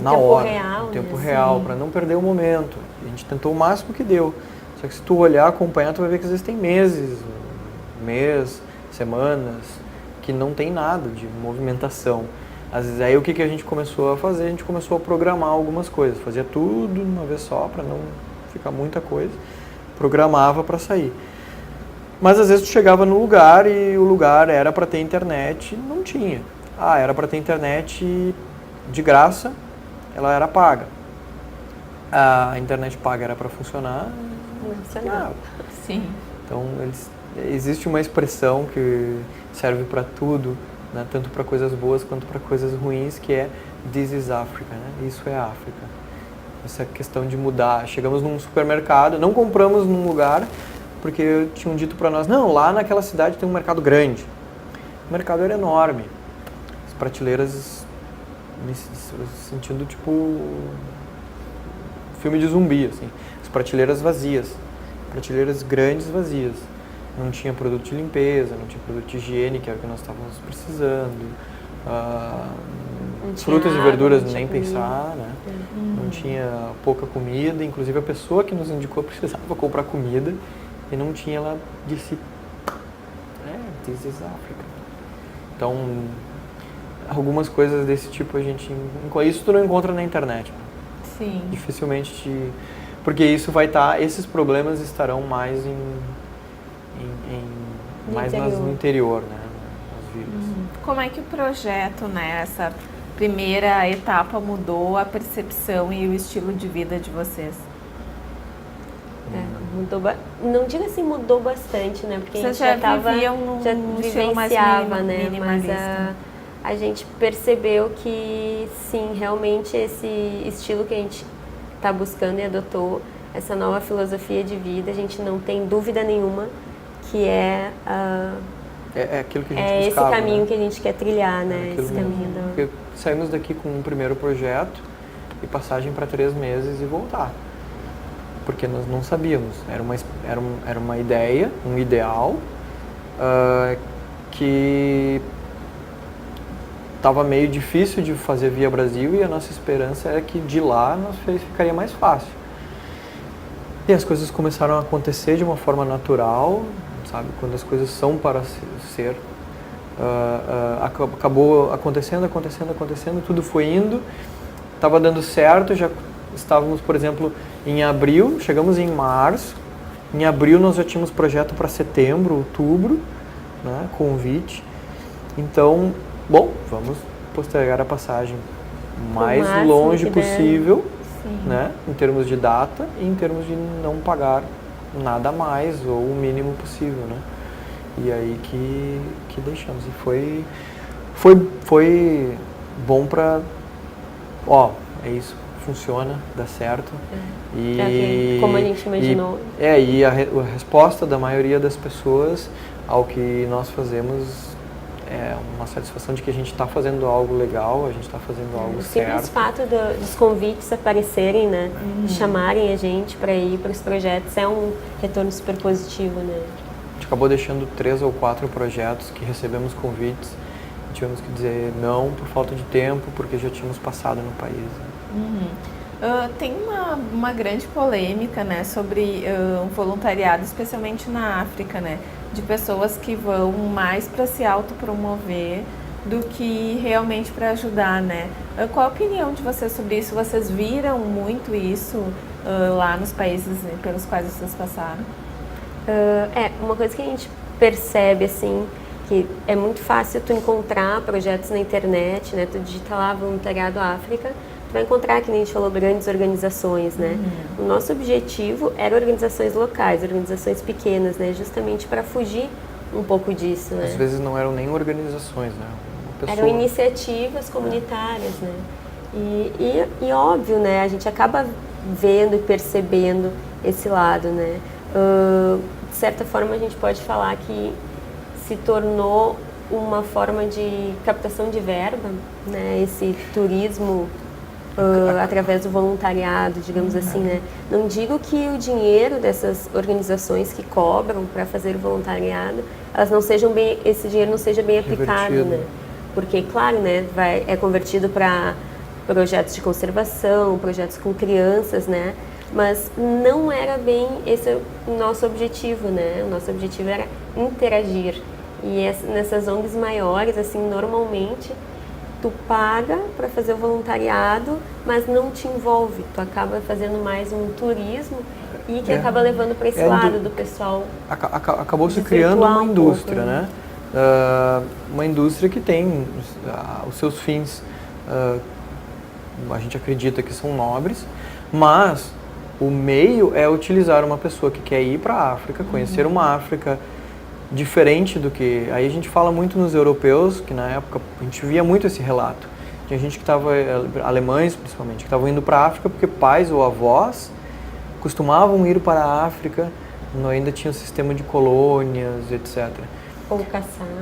[SPEAKER 2] na hora,
[SPEAKER 3] real,
[SPEAKER 2] em tempo
[SPEAKER 3] né?
[SPEAKER 2] real, para não perder o momento. A gente tentou o máximo que deu. Só que se tu olhar, acompanhar, tu vai ver que às vezes tem meses, semanas, que não tem nada de movimentação. Às vezes, aí o que a gente começou a fazer? A gente começou a programar algumas coisas, fazia tudo de uma vez só, para não ficar muita coisa, programava para sair. Mas às vezes tu chegava no lugar e o lugar era para ter internet, não tinha. Era para ter internet de graça, ela era paga. a internet paga era para funcionar.
[SPEAKER 3] Não funcionava.
[SPEAKER 1] Sim.
[SPEAKER 2] Então, existe uma expressão que serve para tudo, né, tanto para coisas boas quanto para coisas ruins, que é "This is Africa", né? Isso é África. Essa questão de mudar. Chegamos num supermercado, não compramos num lugar, porque tinham dito para nós, não, lá naquela cidade tem um mercado grande. O mercado era enorme. As prateleiras, me sentindo tipo filme de zumbi, assim. As prateleiras vazias. Prateleiras grandes vazias. Não tinha produto de limpeza, não tinha produto de higiene, que era o que nós estávamos precisando. Frutas e verduras nem pensar, né? Não tinha pouca comida, inclusive a pessoa que nos indicou precisava comprar comida e não tinha, ela disse, "This is Africa". Então, algumas coisas desse tipo a gente... Isso tu não encontra na internet.
[SPEAKER 1] Sim.
[SPEAKER 2] Dificilmente porque isso vai estar... Esses problemas estarão mais no interior, né? Nas vilas.
[SPEAKER 1] Como é que o projeto, né, essa primeira etapa mudou a percepção e o estilo de vida de vocês?
[SPEAKER 3] Não digo assim mudou bastante, né? Porque
[SPEAKER 1] vocês
[SPEAKER 3] a gente já
[SPEAKER 1] estilo mais
[SPEAKER 3] vivenciava, né?
[SPEAKER 1] minimalista.
[SPEAKER 3] Mas a gente percebeu que sim, realmente esse estilo que a gente está buscando e adotou, essa nova filosofia de vida, a gente não tem dúvida nenhuma que é
[SPEAKER 2] aquilo que a gente buscava,
[SPEAKER 3] esse caminho,
[SPEAKER 2] né?
[SPEAKER 3] Que a gente quer trilhar, né? Esse caminho
[SPEAKER 2] Porque saímos daqui com um primeiro projeto e passagem para 3 meses e voltar. Porque nós não sabíamos. Era uma ideia, um ideal, que estava meio difícil de fazer via Brasil, e a nossa esperança era que de lá ficaria mais fácil. E as coisas começaram a acontecer de uma forma natural, sabe? Quando as coisas são para ser. Acabou acontecendo, tudo foi indo, estava dando certo, já estávamos, por exemplo, em abril, chegamos em março, em abril nós já tínhamos projeto para setembro, outubro, né, convite. Então, bom, vamos postergar a passagem mais longe possível, né, em termos de data e em termos de não pagar nada a mais ou o mínimo possível, né? E aí que deixamos. E foi bom para, é isso, funciona, dá certo.
[SPEAKER 3] Como a gente imaginou.
[SPEAKER 2] E a resposta da maioria das pessoas ao que nós fazemos é uma satisfação de que a gente está fazendo algo legal, a gente está fazendo algo certo.
[SPEAKER 3] O simples fato dos convites aparecerem, né, chamarem a gente para ir para os projetos é um retorno super positivo, né?
[SPEAKER 2] A gente acabou deixando 3 ou 4 projetos que recebemos convites e tivemos que dizer não por falta de tempo, porque já tínhamos passado no país.
[SPEAKER 1] Tem uma grande polêmica, né, sobre voluntariado, especialmente na África, né, de pessoas que vão mais para se autopromover do que realmente para ajudar, né? Qual a opinião de vocês sobre isso? Vocês viram muito isso lá nos países pelos quais vocês passaram?
[SPEAKER 3] Uma coisa que a gente percebe, assim, que é muito fácil tu encontrar projetos na internet, né? Tu digita lá Voluntariado África, tu vai encontrar, que nem a gente falou, grandes organizações, né? O nosso objetivo era organizações locais, organizações pequenas, né? Justamente para fugir um pouco disso, né?
[SPEAKER 2] Às vezes não eram nem organizações, né?
[SPEAKER 3] Eram iniciativas comunitárias, né? E óbvio, né? A gente acaba vendo e percebendo esse lado, né? De certa forma, a gente pode falar que se tornou uma forma de captação de verba, né? Esse turismo através do voluntariado, digamos assim, né? Não digo que o dinheiro dessas organizações que cobram para fazer o voluntariado, esse dinheiro não seja bem aplicado, né? Porque, claro, né, é convertido para projetos de conservação, projetos com crianças, né? Mas não era bem esse o nosso objetivo, né? O nosso objetivo era interagir. E nessas ONGs maiores, assim, normalmente tu paga para fazer o voluntariado, mas não te envolve. Tu acaba fazendo mais um turismo e que acaba levando para esse lado do pessoal.
[SPEAKER 2] Acabou se criando uma indústria, né? Uma indústria que tem os seus fins, a gente acredita que são nobres, Mas o meio é utilizar uma pessoa que quer ir para a África, conhecer uma África diferente do que... Aí a gente fala muito nos europeus, que na época a gente via muito esse relato. Tinha gente que estava, alemães principalmente, que estavam indo para a África porque pais ou avós costumavam ir para a África, ainda tinha o sistema de colônias, etc.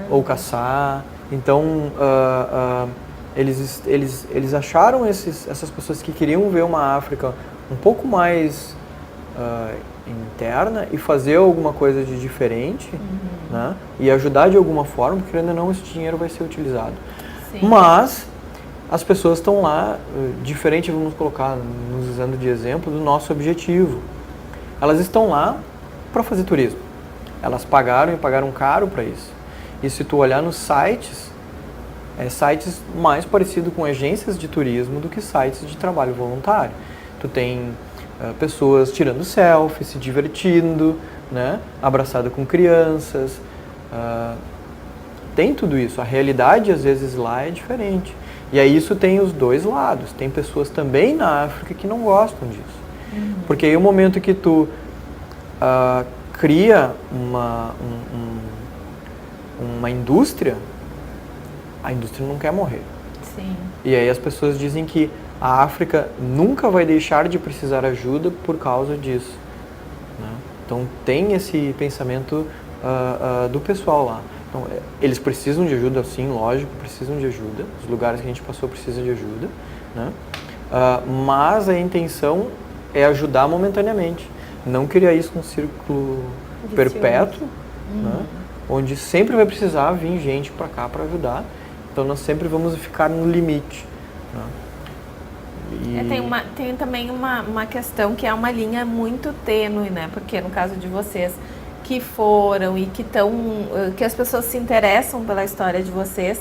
[SPEAKER 3] Ou
[SPEAKER 2] caçar. Então, eles acharam essas pessoas que queriam ver uma África um pouco mais interna e fazer alguma coisa de diferente, né? E ajudar de alguma forma, porque ainda não esse dinheiro vai ser utilizado.
[SPEAKER 1] Sim.
[SPEAKER 2] Mas as pessoas estão lá, diferente, vamos colocar, nos usando de exemplo, do nosso objetivo. Elas estão lá para fazer turismo. Elas pagaram e pagaram caro para isso. E se tu olhar nos sites, sites mais parecidos com agências de turismo do que sites de trabalho voluntário. Tu tem pessoas tirando selfie, se divertindo, né? Abraçada com crianças. Tem tudo isso. A realidade, às vezes, lá é diferente. E aí isso tem os dois lados. Tem pessoas também na África que não gostam disso. Porque aí o momento que tu cria uma indústria, a indústria não quer morrer.
[SPEAKER 1] Sim.
[SPEAKER 2] E aí as pessoas dizem que a África nunca vai deixar de precisar ajuda por causa disso, né? Então tem esse pensamento do pessoal lá. Então, eles precisam de ajuda, sim, lógico, precisam de ajuda. Os lugares que a gente passou precisam de ajuda, né? Mas a intenção é ajudar momentaneamente. Não criar isso um círculo perpétuo, né? Onde sempre vai precisar vir gente para cá para ajudar. Então nós sempre vamos ficar no limite, né?
[SPEAKER 1] Tem também uma questão que é uma linha muito tênue, né? Porque no caso de vocês que foram e que as pessoas se interessam pela história de vocês,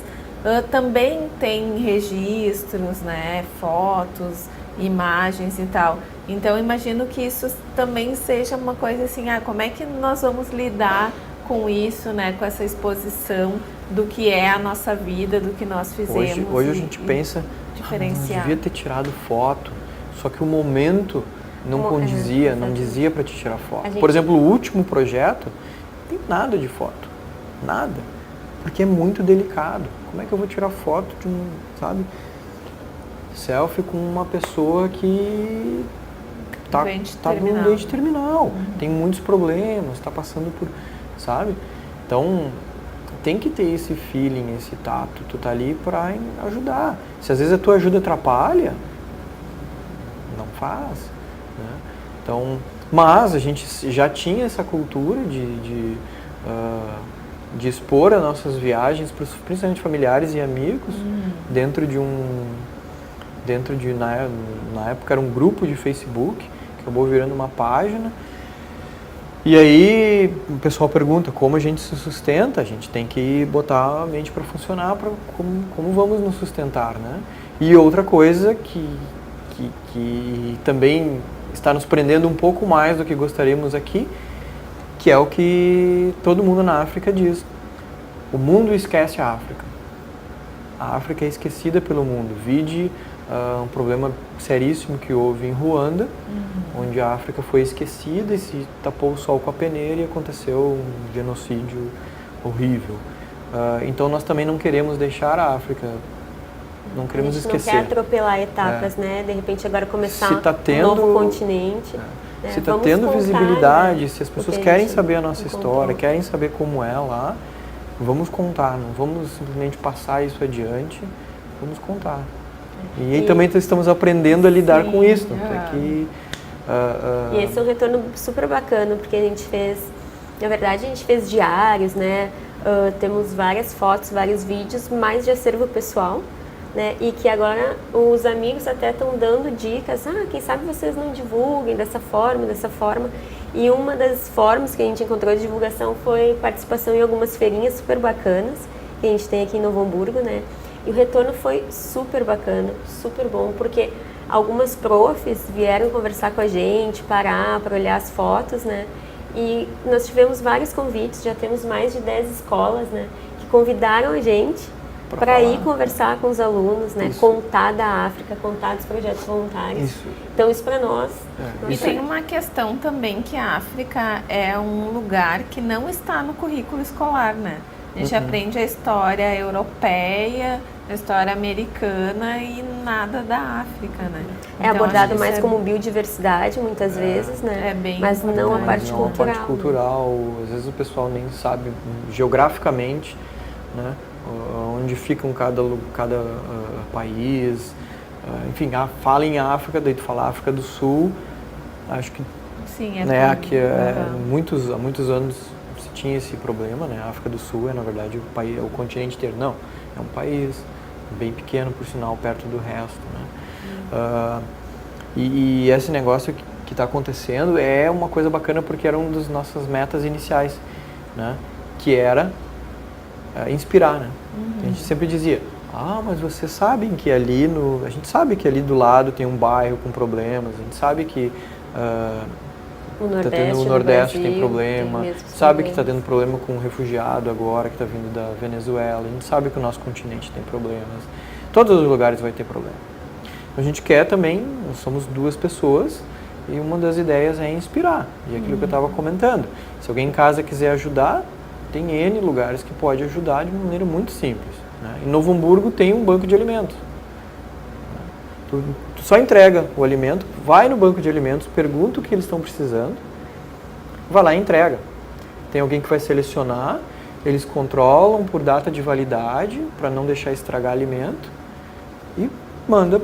[SPEAKER 1] também tem registros, né? Fotos, imagens e tal. Então, eu imagino que isso também seja uma coisa assim, como é que nós vamos lidar com isso, né? Com essa exposição do que é a nossa vida, do que nós fizemos.
[SPEAKER 2] Hoje a gente pensa, não devia ter tirado foto, só que o momento não condizia, não dizia para te tirar foto. Por exemplo, o último projeto, não tem nada de foto, nada, porque é muito delicado. Como é que eu vou tirar foto de selfie com uma pessoa que tá no doente terminal, tem muitos problemas, está passando por, sabe? Então, tem que ter esse feeling, esse tato, tu tá ali para ajudar. Se às vezes a tua ajuda atrapalha, não faz, né? Então, mas a gente já tinha essa cultura de expor as nossas viagens, principalmente familiares e amigos, dentro de na época era um grupo de Facebook, que acabou virando uma página. E aí o pessoal pergunta como a gente se sustenta. A gente tem que botar a mente para funcionar, como vamos nos sustentar, né? E outra coisa que também está nos prendendo um pouco mais do que gostaríamos aqui, que é o que todo mundo na África diz: o mundo esquece a África. A África é esquecida pelo mundo. Vide um problema seríssimo que houve em Ruanda, onde a África foi esquecida e se tapou o sol com a peneira e aconteceu um genocídio horrível. Então nós também não queremos deixar a África, não queremos esquecer.
[SPEAKER 3] Não quer atropelar etapas, né? De repente agora começar um novo continente.
[SPEAKER 2] Se está tendo visibilidade, né? Se as pessoas querem saber a nossa história, querem saber como é lá, vamos contar, não vamos simplesmente passar isso adiante, vamos contar. E aí também estamos aprendendo a lidar com isso.
[SPEAKER 3] E esse é um retorno super bacana, porque a gente fez, na verdade a gente fez diários, né? Temos várias fotos, vários vídeos, mais de acervo pessoal, né? E que agora os amigos até estão dando dicas, quem sabe vocês não divulguem dessa forma. E uma das formas que a gente encontrou de divulgação foi participação em algumas feirinhas super bacanas, que a gente tem aqui em Novo Hamburgo, né? E o retorno foi super bacana, super bom, porque algumas profs vieram conversar com a gente, parar para olhar as fotos, né? E nós tivemos vários convites, já temos mais de 10 escolas, né? Que convidaram a gente para ir conversar com os alunos, né? Contar da África, contar dos projetos voluntários.
[SPEAKER 2] Isso.
[SPEAKER 3] Então isso para nós.
[SPEAKER 1] E tem uma questão também que a África é um lugar que não está no currículo escolar, né? A gente aprende a história europeia, a história americana e nada da África, né?
[SPEAKER 3] É então, abordado mais como biodiversidade muitas vezes, né?
[SPEAKER 1] É bem
[SPEAKER 3] mas não a parte
[SPEAKER 2] não
[SPEAKER 3] cultural.
[SPEAKER 2] A parte cultural, às vezes o pessoal nem sabe geograficamente, né? Onde ficam cada país. Enfim, fala em África, daí tu fala África do Sul, acho que
[SPEAKER 1] sim,
[SPEAKER 2] né, aqui há muitos anos se tinha esse problema, né? A África do Sul é, na verdade, o continente inteiro. Não, é um país bem pequeno, por sinal, perto do resto, né? E esse negócio que está acontecendo é uma coisa bacana porque era uma das nossas metas iniciais, né? Que era inspirar, né? A gente sempre dizia, mas vocês sabem que ali a gente sabe que ali do lado tem um bairro com problemas, a gente sabe que
[SPEAKER 3] o
[SPEAKER 2] Nordeste tem problema, sabe que está tendo problema com um refugiado agora que está vindo da Venezuela, a gente sabe que o nosso continente tem problemas, todos os lugares vai ter problema. A gente quer também, nós somos duas pessoas e uma das ideias é inspirar, e aquilo que eu estava comentando, se alguém em casa quiser ajudar, tem N lugares que pode ajudar de uma maneira muito simples. Né? Em Novo Hamburgo tem um banco de alimentos. Tu só entrega o alimento, vai no banco de alimentos, pergunta o que eles estão precisando, vai lá e entrega. Tem alguém que vai selecionar, eles controlam por data de validade, para não deixar estragar alimento, e manda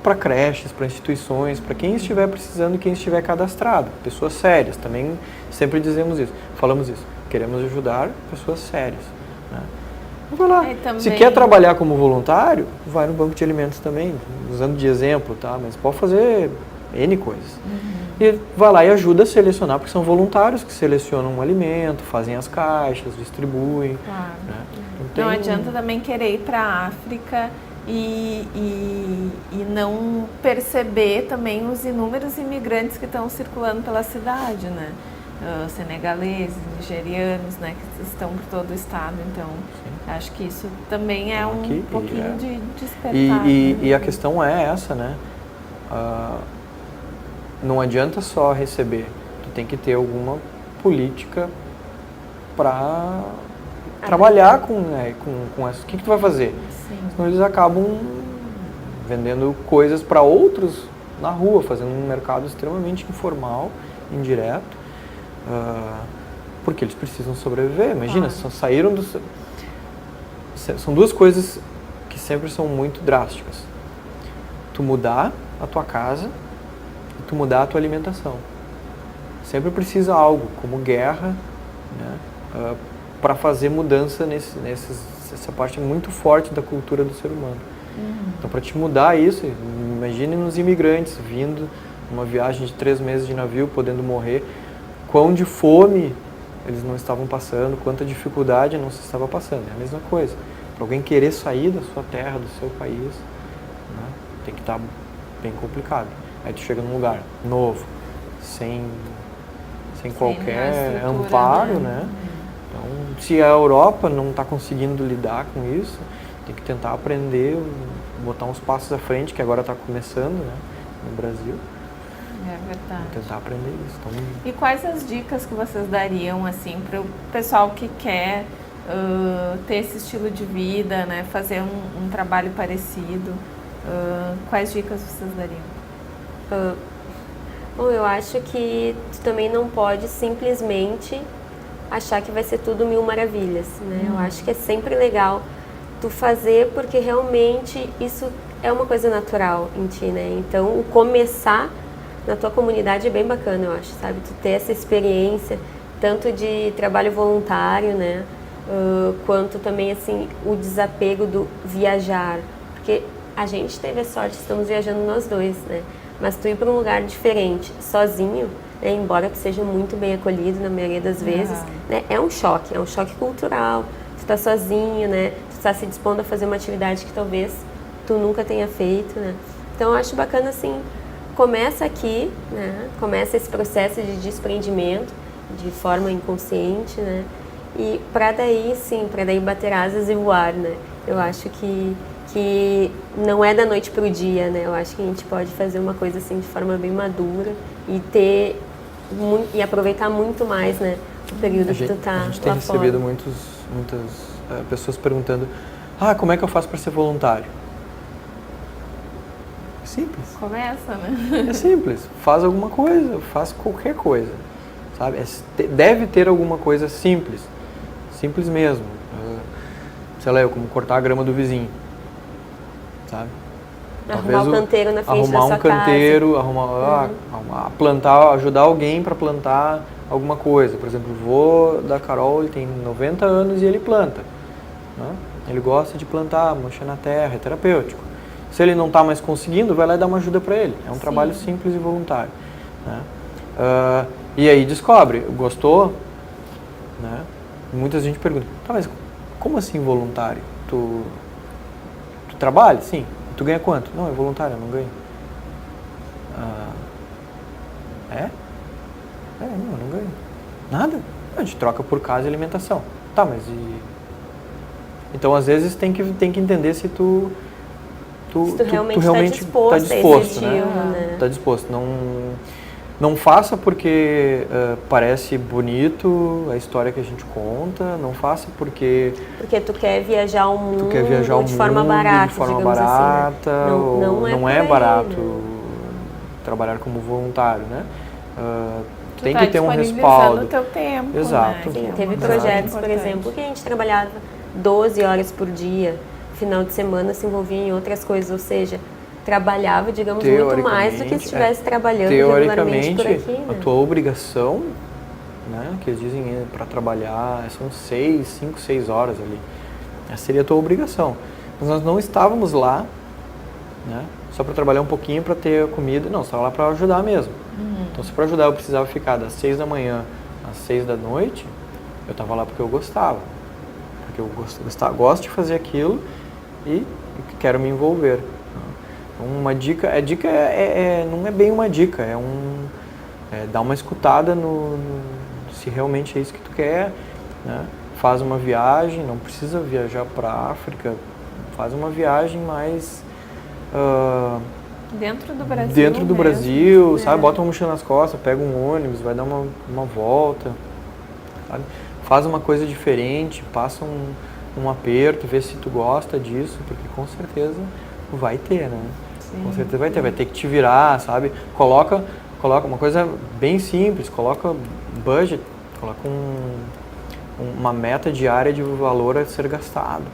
[SPEAKER 2] para creches, para instituições, para quem estiver precisando e quem estiver cadastrado. Pessoas sérias, também sempre dizemos isso, falamos isso. Queremos ajudar pessoas sérias. Né? Vai lá. Se quer trabalhar como voluntário, vai no banco de alimentos também, usando de exemplo, tá? Mas pode fazer N coisas. E vai lá e ajuda a selecionar, porque são voluntários que selecionam um alimento, fazem as caixas, distribuem.
[SPEAKER 1] Claro.
[SPEAKER 2] Né?
[SPEAKER 1] Não adianta também querer ir para a África e não perceber também os inúmeros imigrantes que estão circulando pela cidade, né? Senegaleses, nigerianos, né, que estão por todo o estado, então acho que isso também é um pouquinho de despertar.
[SPEAKER 2] E a questão é essa, né? Não adianta só receber, tu tem que ter alguma política para trabalhar com isso. O que tu vai fazer?
[SPEAKER 1] Sim.
[SPEAKER 2] Senão eles acabam vendendo coisas para outros na rua, fazendo um mercado extremamente informal, indireto. Porque eles precisam sobreviver. Imagina, saíram do... São duas coisas que sempre são muito drásticas. Tu mudar a tua casa e tu mudar a tua alimentação. Sempre precisa algo, como guerra, né, para fazer mudança essa parte muito forte da cultura do ser humano. Então, para te mudar isso, imagine nos imigrantes vindo numa viagem de 3 meses de navio, podendo morrer, quão de fome eles não estavam passando, quanta dificuldade não se estava passando. É a mesma coisa. Para alguém querer sair da sua terra, do seu país, né, tem que estar bem complicado. Aí tu chega num lugar novo, sem qualquer amparo, né? Então, se a Europa não está conseguindo lidar com isso, tem que tentar aprender, botar uns passos à frente, que agora está começando, né, no Brasil.
[SPEAKER 1] É verdade.
[SPEAKER 2] Tentar aprender isso. Então...
[SPEAKER 1] E quais as dicas que vocês dariam assim para o pessoal que quer ter esse estilo de vida, né, fazer um trabalho parecido? Quais dicas vocês dariam?
[SPEAKER 3] Bom, eu acho que tu também não pode simplesmente achar que vai ser tudo mil maravilhas, né? Eu acho que é sempre legal tu fazer porque realmente isso é uma coisa natural em ti, né? Então, o começar na tua comunidade é bem bacana, eu acho, sabe? Tu ter essa experiência, tanto de trabalho voluntário, né? Quanto também, assim, o desapego do viajar. Porque a gente teve a sorte, estamos viajando nós dois, né? Mas tu ir para um lugar diferente, sozinho, né? Embora tu seja muito bem acolhido na maioria das vezes, né? É um choque cultural. Tu tá sozinho, né? Tu tá se dispondo a fazer uma atividade que talvez tu nunca tenha feito, né? Então, eu acho bacana, assim, começa aqui, né? Começa esse processo de desprendimento de forma inconsciente, né? E para daí, sim, para daí bater asas e voar, né? Eu acho que não é da noite para o dia, né? Eu acho que a gente pode fazer uma coisa assim de forma bem madura e e aproveitar muito mais, né? O período que tu tá lá fora.
[SPEAKER 2] A gente tem recebido muitas pessoas perguntando: como é que eu faço para ser voluntário? É simples.
[SPEAKER 1] Começa, né?
[SPEAKER 2] É simples. Faz alguma coisa, faz qualquer coisa, sabe? Deve ter alguma coisa simples. Simples mesmo. Sei lá, como cortar a grama do vizinho, sabe?
[SPEAKER 3] Arrumar um canteiro na frente da sua
[SPEAKER 2] casa. Plantar, ajudar alguém para plantar alguma coisa. Por exemplo, o vô da Carol, ele tem 90 anos e ele planta, né? Ele gosta de plantar, mexer na terra, é terapêutico. Se ele não está mais conseguindo, vai lá e dá uma ajuda para ele. É um trabalho simples e voluntário, né? E aí descobre, gostou, né? Muita gente pergunta: mas como assim voluntário? Tu trabalha? Sim. Tu ganha quanto? Não, é voluntário, eu não ganho. Não, eu não ganho. Nada? A gente troca por casa e alimentação. Tá, mas e... Então, às vezes, tem que entender se tu realmente tá disposto, né? Tá disposto. Não faça porque parece bonito a história que a gente conta, não faça porque
[SPEAKER 3] tu quer viajar o mundo,
[SPEAKER 2] de forma barata, assim, né? Não é barato trabalhar como voluntário, né? Tem que ter um respaldo.
[SPEAKER 1] O teu tempo,
[SPEAKER 2] exato.
[SPEAKER 1] Né?
[SPEAKER 3] Sim, teve projetos, por exemplo, que a gente trabalhava 12 horas por dia, final de semana se envolvia em outras coisas, ou seja, trabalhava, digamos, muito mais do que se estivesse trabalhando regularmente por aqui, né?
[SPEAKER 2] A tua obrigação, né, que eles dizem para trabalhar, são 5, 6 horas ali. Essa seria a tua obrigação. Mas nós não estávamos lá, né, só para trabalhar um pouquinho para ter comida. Não, estava lá para ajudar mesmo. Então, se para ajudar eu precisava ficar das 6 da manhã às 6 da noite, eu estava lá porque eu gostava. Porque eu gosto de fazer aquilo e quero me envolver. Uma dica, não é bem uma dica, dar uma escutada se realmente é isso que tu quer, né? Faz uma viagem, não precisa viajar para a África, faz uma viagem mais
[SPEAKER 1] dentro do Brasil.
[SPEAKER 2] Dentro do Brasil, sabe? Bota uma mochila nas costas, pega um ônibus, vai dar uma volta, sabe? Faz uma coisa diferente, passa um aperto, vê se tu gosta disso, porque com certeza vai ter, né? Sim. Com certeza vai ter que te virar, sabe? Coloca uma coisa bem simples, coloca budget, coloca uma meta diária de valor a ser gastado.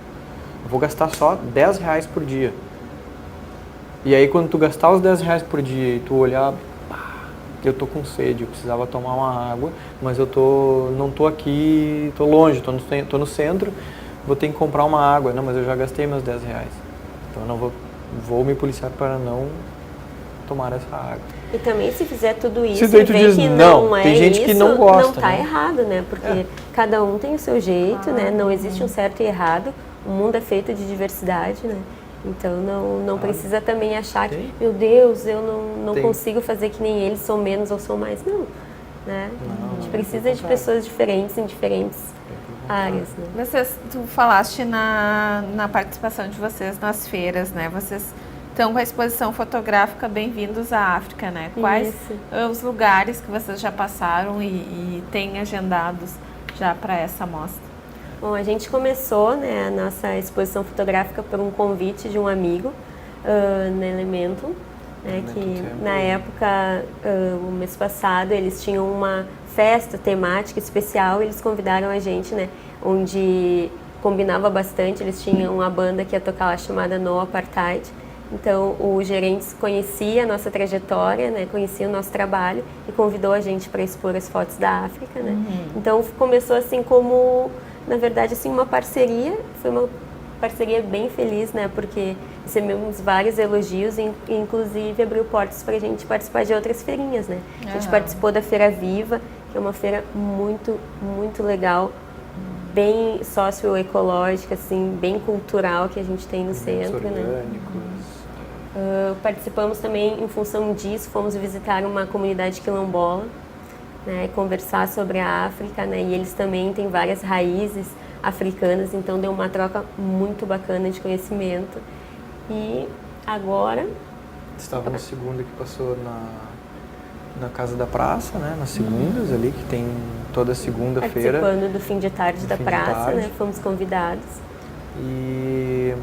[SPEAKER 2] Eu vou gastar só R$10 por dia. E aí quando tu gastar os R$10 por dia e tu olhar, eu tô com sede, eu precisava tomar uma água, mas não tô aqui, tô longe, tô no centro, vou ter que comprar uma água. Não, mas eu já gastei meus R$10. Então eu não vou me policiar para não tomar essa água.
[SPEAKER 3] E também se fizer tudo isso,
[SPEAKER 2] e ver que não é tem gente isso, que não gosta,
[SPEAKER 3] não tá errado, né? Porque cada um tem o seu jeito, né? Não existe um certo e errado. O mundo é feito de diversidade, né? Então não precisa também achar que, meu Deus, eu não consigo fazer que nem eles, sou menos ou sou mais. Não, né? A gente precisa de pessoas diferentes em diferentes áreas, né?
[SPEAKER 1] Tu falaste na participação de vocês nas feiras, né? Vocês estão com a exposição fotográfica Bem-vindos à África, né? Quais os lugares que vocês já passaram e têm agendados já para essa mostra?
[SPEAKER 3] Bom, a gente começou, né, a nossa exposição fotográfica por um convite de um amigo na Elemento, né, que na época, o mês passado, eles tinham uma festa temática especial e eles convidaram a gente, né, onde combinava bastante, eles tinham uma banda que ia tocar lá chamada No Apartheid. Então, o gerente conhecia a nossa trajetória, né, conhecia o nosso trabalho e convidou a gente para expor as fotos da África, né. Então, começou assim como, na verdade, assim, uma parceria, foi uma parceria bem feliz, né, porque recebemos vários elogios e, inclusive, abriu portas para a gente participar de outras feirinhas, né. A gente participou da Feira Viva, que é uma feira muito, muito legal, bem socioecológica, assim, bem cultural que a gente tem no centro, né. Participamos também, em função disso, fomos visitar uma comunidade quilombola, né, conversar sobre a África, né, e eles também têm várias raízes africanas, então deu uma troca muito bacana de conhecimento. E agora...
[SPEAKER 2] Estava na segunda que passou na Casa da Praça, né, nas segundas ali, que tem toda segunda-feira.
[SPEAKER 3] Participando do fim de tarde da praça, né, fomos convidados.
[SPEAKER 2] E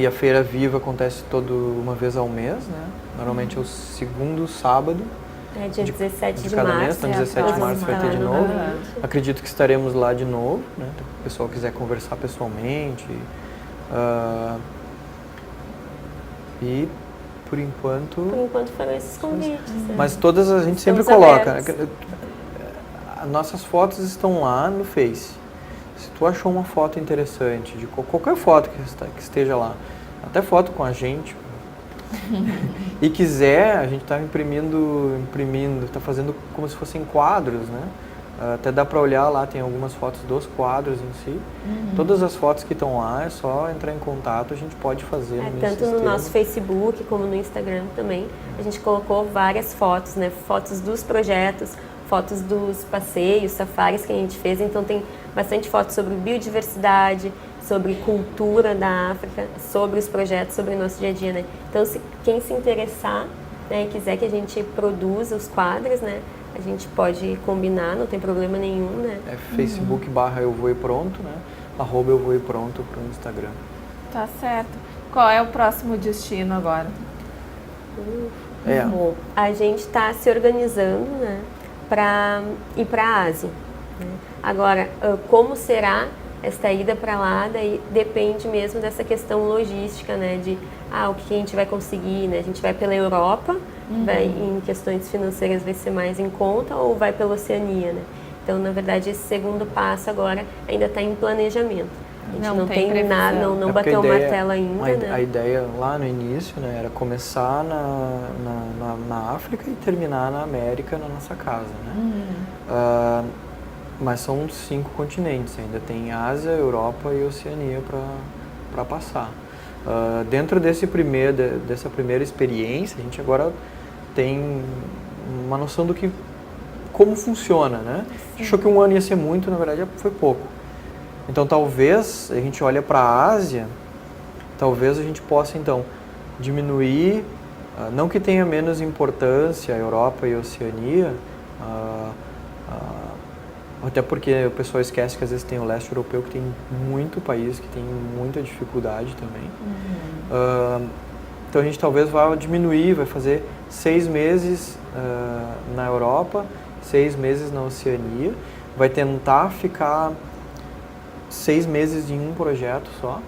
[SPEAKER 2] a Feira Viva acontece uma vez ao mês, né, normalmente é o segundo sábado.
[SPEAKER 3] É dia 17 de
[SPEAKER 2] cada
[SPEAKER 3] março.
[SPEAKER 2] mês, então 17 de março vai ter de novo. Acredito que estaremos lá de novo, né? Se o pessoal quiser conversar pessoalmente. E por enquanto...
[SPEAKER 3] Por enquanto foram esses convites.
[SPEAKER 2] Mas todas a gente sempre coloca. As nossas fotos estão lá no Face. Se tu achou uma foto interessante, de qualquer foto que esteja lá, até foto com a gente, e quiser, a gente está imprimindo, está fazendo como se fossem quadros, né? Até dá para olhar lá, tem algumas fotos dos quadros em si. Todas as fotos que estão lá, é só entrar em contato, a gente pode fazer no
[SPEAKER 3] tanto
[SPEAKER 2] sistema.
[SPEAKER 3] no nosso Facebook como no Instagram também, a gente colocou várias fotos, né? Fotos dos projetos, fotos dos passeios, safaris que a gente fez, então tem bastante fotos sobre biodiversidade, sobre cultura da África, sobre os projetos, sobre o nosso dia a dia, né? Então, quem se interessar, né, e quiser que a gente produza os quadros, né, a gente pode combinar, não tem problema nenhum, né?
[SPEAKER 2] É Facebook /Eu Vou e Pronto, né? @Eu Vou e Pronto pro Instagram.
[SPEAKER 1] Tá certo. Qual é o próximo destino agora?
[SPEAKER 3] A gente está se organizando, né, para ir para a Ásia. Né? Agora, como será esta ida para lá, daí depende mesmo dessa questão logística, né, de o que a gente vai conseguir, né, a gente vai pela Europa, vai, em questões financeiras vai ser mais em conta, ou vai pela Oceania, né? Então, na verdade, esse segundo passo agora ainda está em planejamento. A gente não tem nada, não bateu o martelo ainda, né?
[SPEAKER 2] A ideia lá no início, né, era começar na África e terminar na América, na nossa casa, né? Mas são 5 continentes, ainda tem Ásia, Europa e Oceania para passar. Dentro dessa primeira experiência, a gente agora tem uma noção como funciona, né? Achou que 1 ano ia ser muito, na verdade foi pouco. Então talvez a gente olhe para a Ásia, talvez a gente possa então diminuir, não que tenha menos importância a Europa e a Oceania, até porque o pessoal esquece que às vezes tem o leste europeu que tem muito país, que tem muita dificuldade também. Então a gente talvez vá diminuir, vai fazer 6 meses na Europa, 6 meses na Oceania, vai tentar ficar 6 meses em um projeto só,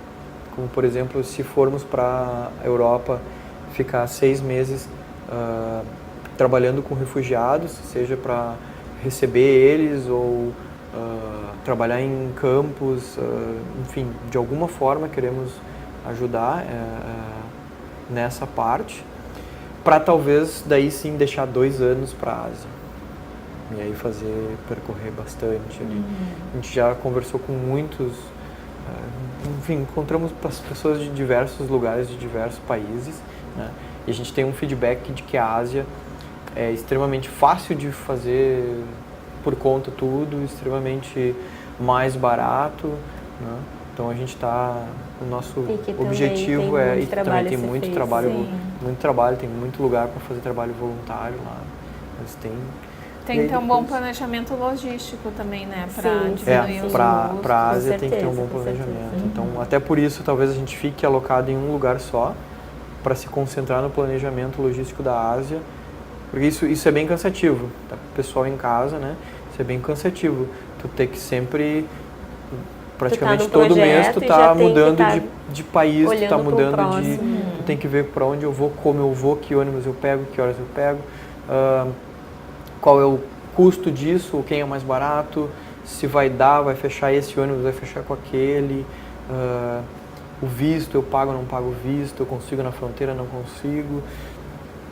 [SPEAKER 2] como por exemplo, se formos para a Europa, ficar 6 meses trabalhando com refugiados, seja para receber eles ou trabalhar em campos, enfim, de alguma forma queremos ajudar nessa parte, para talvez daí sim deixar 2 anos para a Ásia e aí percorrer bastante ali. A gente já conversou com muitos, enfim, encontramos pessoas de diversos lugares, de diversos países, né? E a gente tem um feedback de que a Ásia é extremamente fácil de fazer por conta tudo, extremamente mais barato, né? Então a gente está, o nosso objetivo e também tem muito trabalho, tem muito lugar para fazer trabalho voluntário lá. Mas
[SPEAKER 1] tem que ter um bom planejamento logístico também, né?
[SPEAKER 2] Para a Ásia tem que ter um bom planejamento. Então, até por isso, talvez a gente fique alocado em um lugar só, para se concentrar no planejamento logístico da Ásia, porque isso é bem cansativo, tá? O pessoal em casa, né? Isso é bem cansativo. Tu ter que sempre, praticamente todo mês, tu tá mudando de país, tu tá mudando tu tem que ver para onde eu vou, como eu vou, que ônibus eu pego, que horas eu pego, qual é o custo disso, quem é mais barato, se vai fechar esse ônibus, vai fechar com aquele, o visto, eu pago ou não pago o visto, eu consigo na fronteira, não consigo.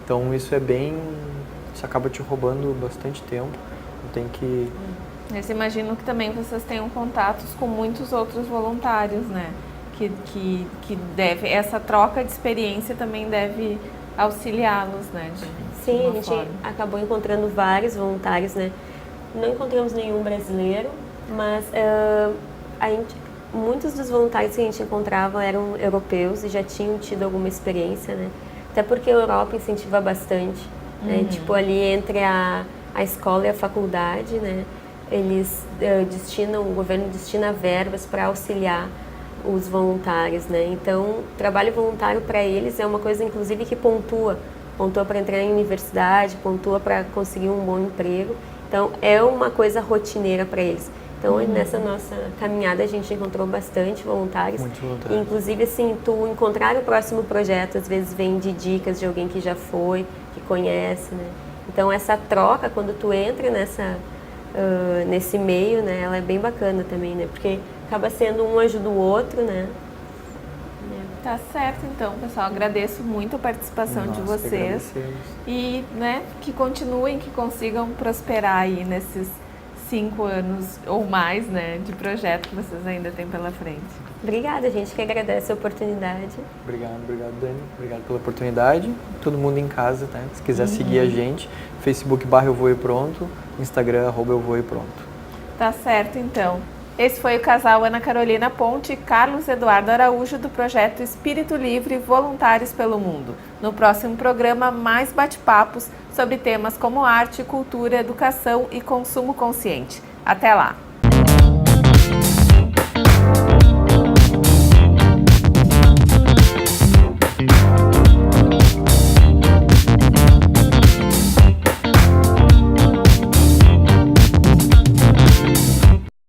[SPEAKER 2] Então isso isso acaba te roubando bastante tempo. Tem que...
[SPEAKER 1] Mas imagino que também vocês tenham contatos com muitos outros voluntários, né? Que essa troca de experiência também deve auxiliá-los, né?
[SPEAKER 3] Sim, a gente acabou encontrando vários voluntários, né? Não encontramos nenhum brasileiro, mas muitos dos voluntários que a gente encontrava eram europeus e já tinham tido alguma experiência, né? Até porque a Europa incentiva bastante, né? Tipo, ali entre a escola e a faculdade, né? Eles o governo destina verbas para auxiliar os voluntários, né? Então, trabalho voluntário para eles é uma coisa, inclusive, que pontua para entrar em universidade, pontua para conseguir um bom emprego. Então, é uma coisa rotineira para eles. Então, nessa nossa caminhada, a gente encontrou bastante voluntários.
[SPEAKER 2] Muito voluntário.
[SPEAKER 3] E, inclusive, assim, tu encontrar o próximo projeto, às vezes vem de dicas de alguém que já foi, que conhece, né? Então, essa troca, quando tu entra nesse meio, né, ela é bem bacana também, né? Porque acaba sendo um ajuda o outro, né?
[SPEAKER 1] Tá certo, então, pessoal. Agradeço muito a participação de vocês. E, né, que continuem, que consigam prosperar aí nesses 5 anos ou mais, né, de projeto que vocês ainda têm pela frente.
[SPEAKER 3] Obrigada, gente, que agradece a oportunidade.
[SPEAKER 2] Obrigado, Dani. Obrigado pela oportunidade. Todo mundo em casa, tá? Se quiser seguir a gente, Facebook / Eu Vou e Pronto, Instagram / Eu Vou e Pronto.
[SPEAKER 1] Tá certo, então. Esse foi o casal Ana Carolina Ponte e Carlos Eduardo Araújo do projeto Espírito Livre Voluntários pelo Mundo. No próximo programa, mais bate-papos sobre temas como arte, cultura, educação e consumo consciente. Até lá!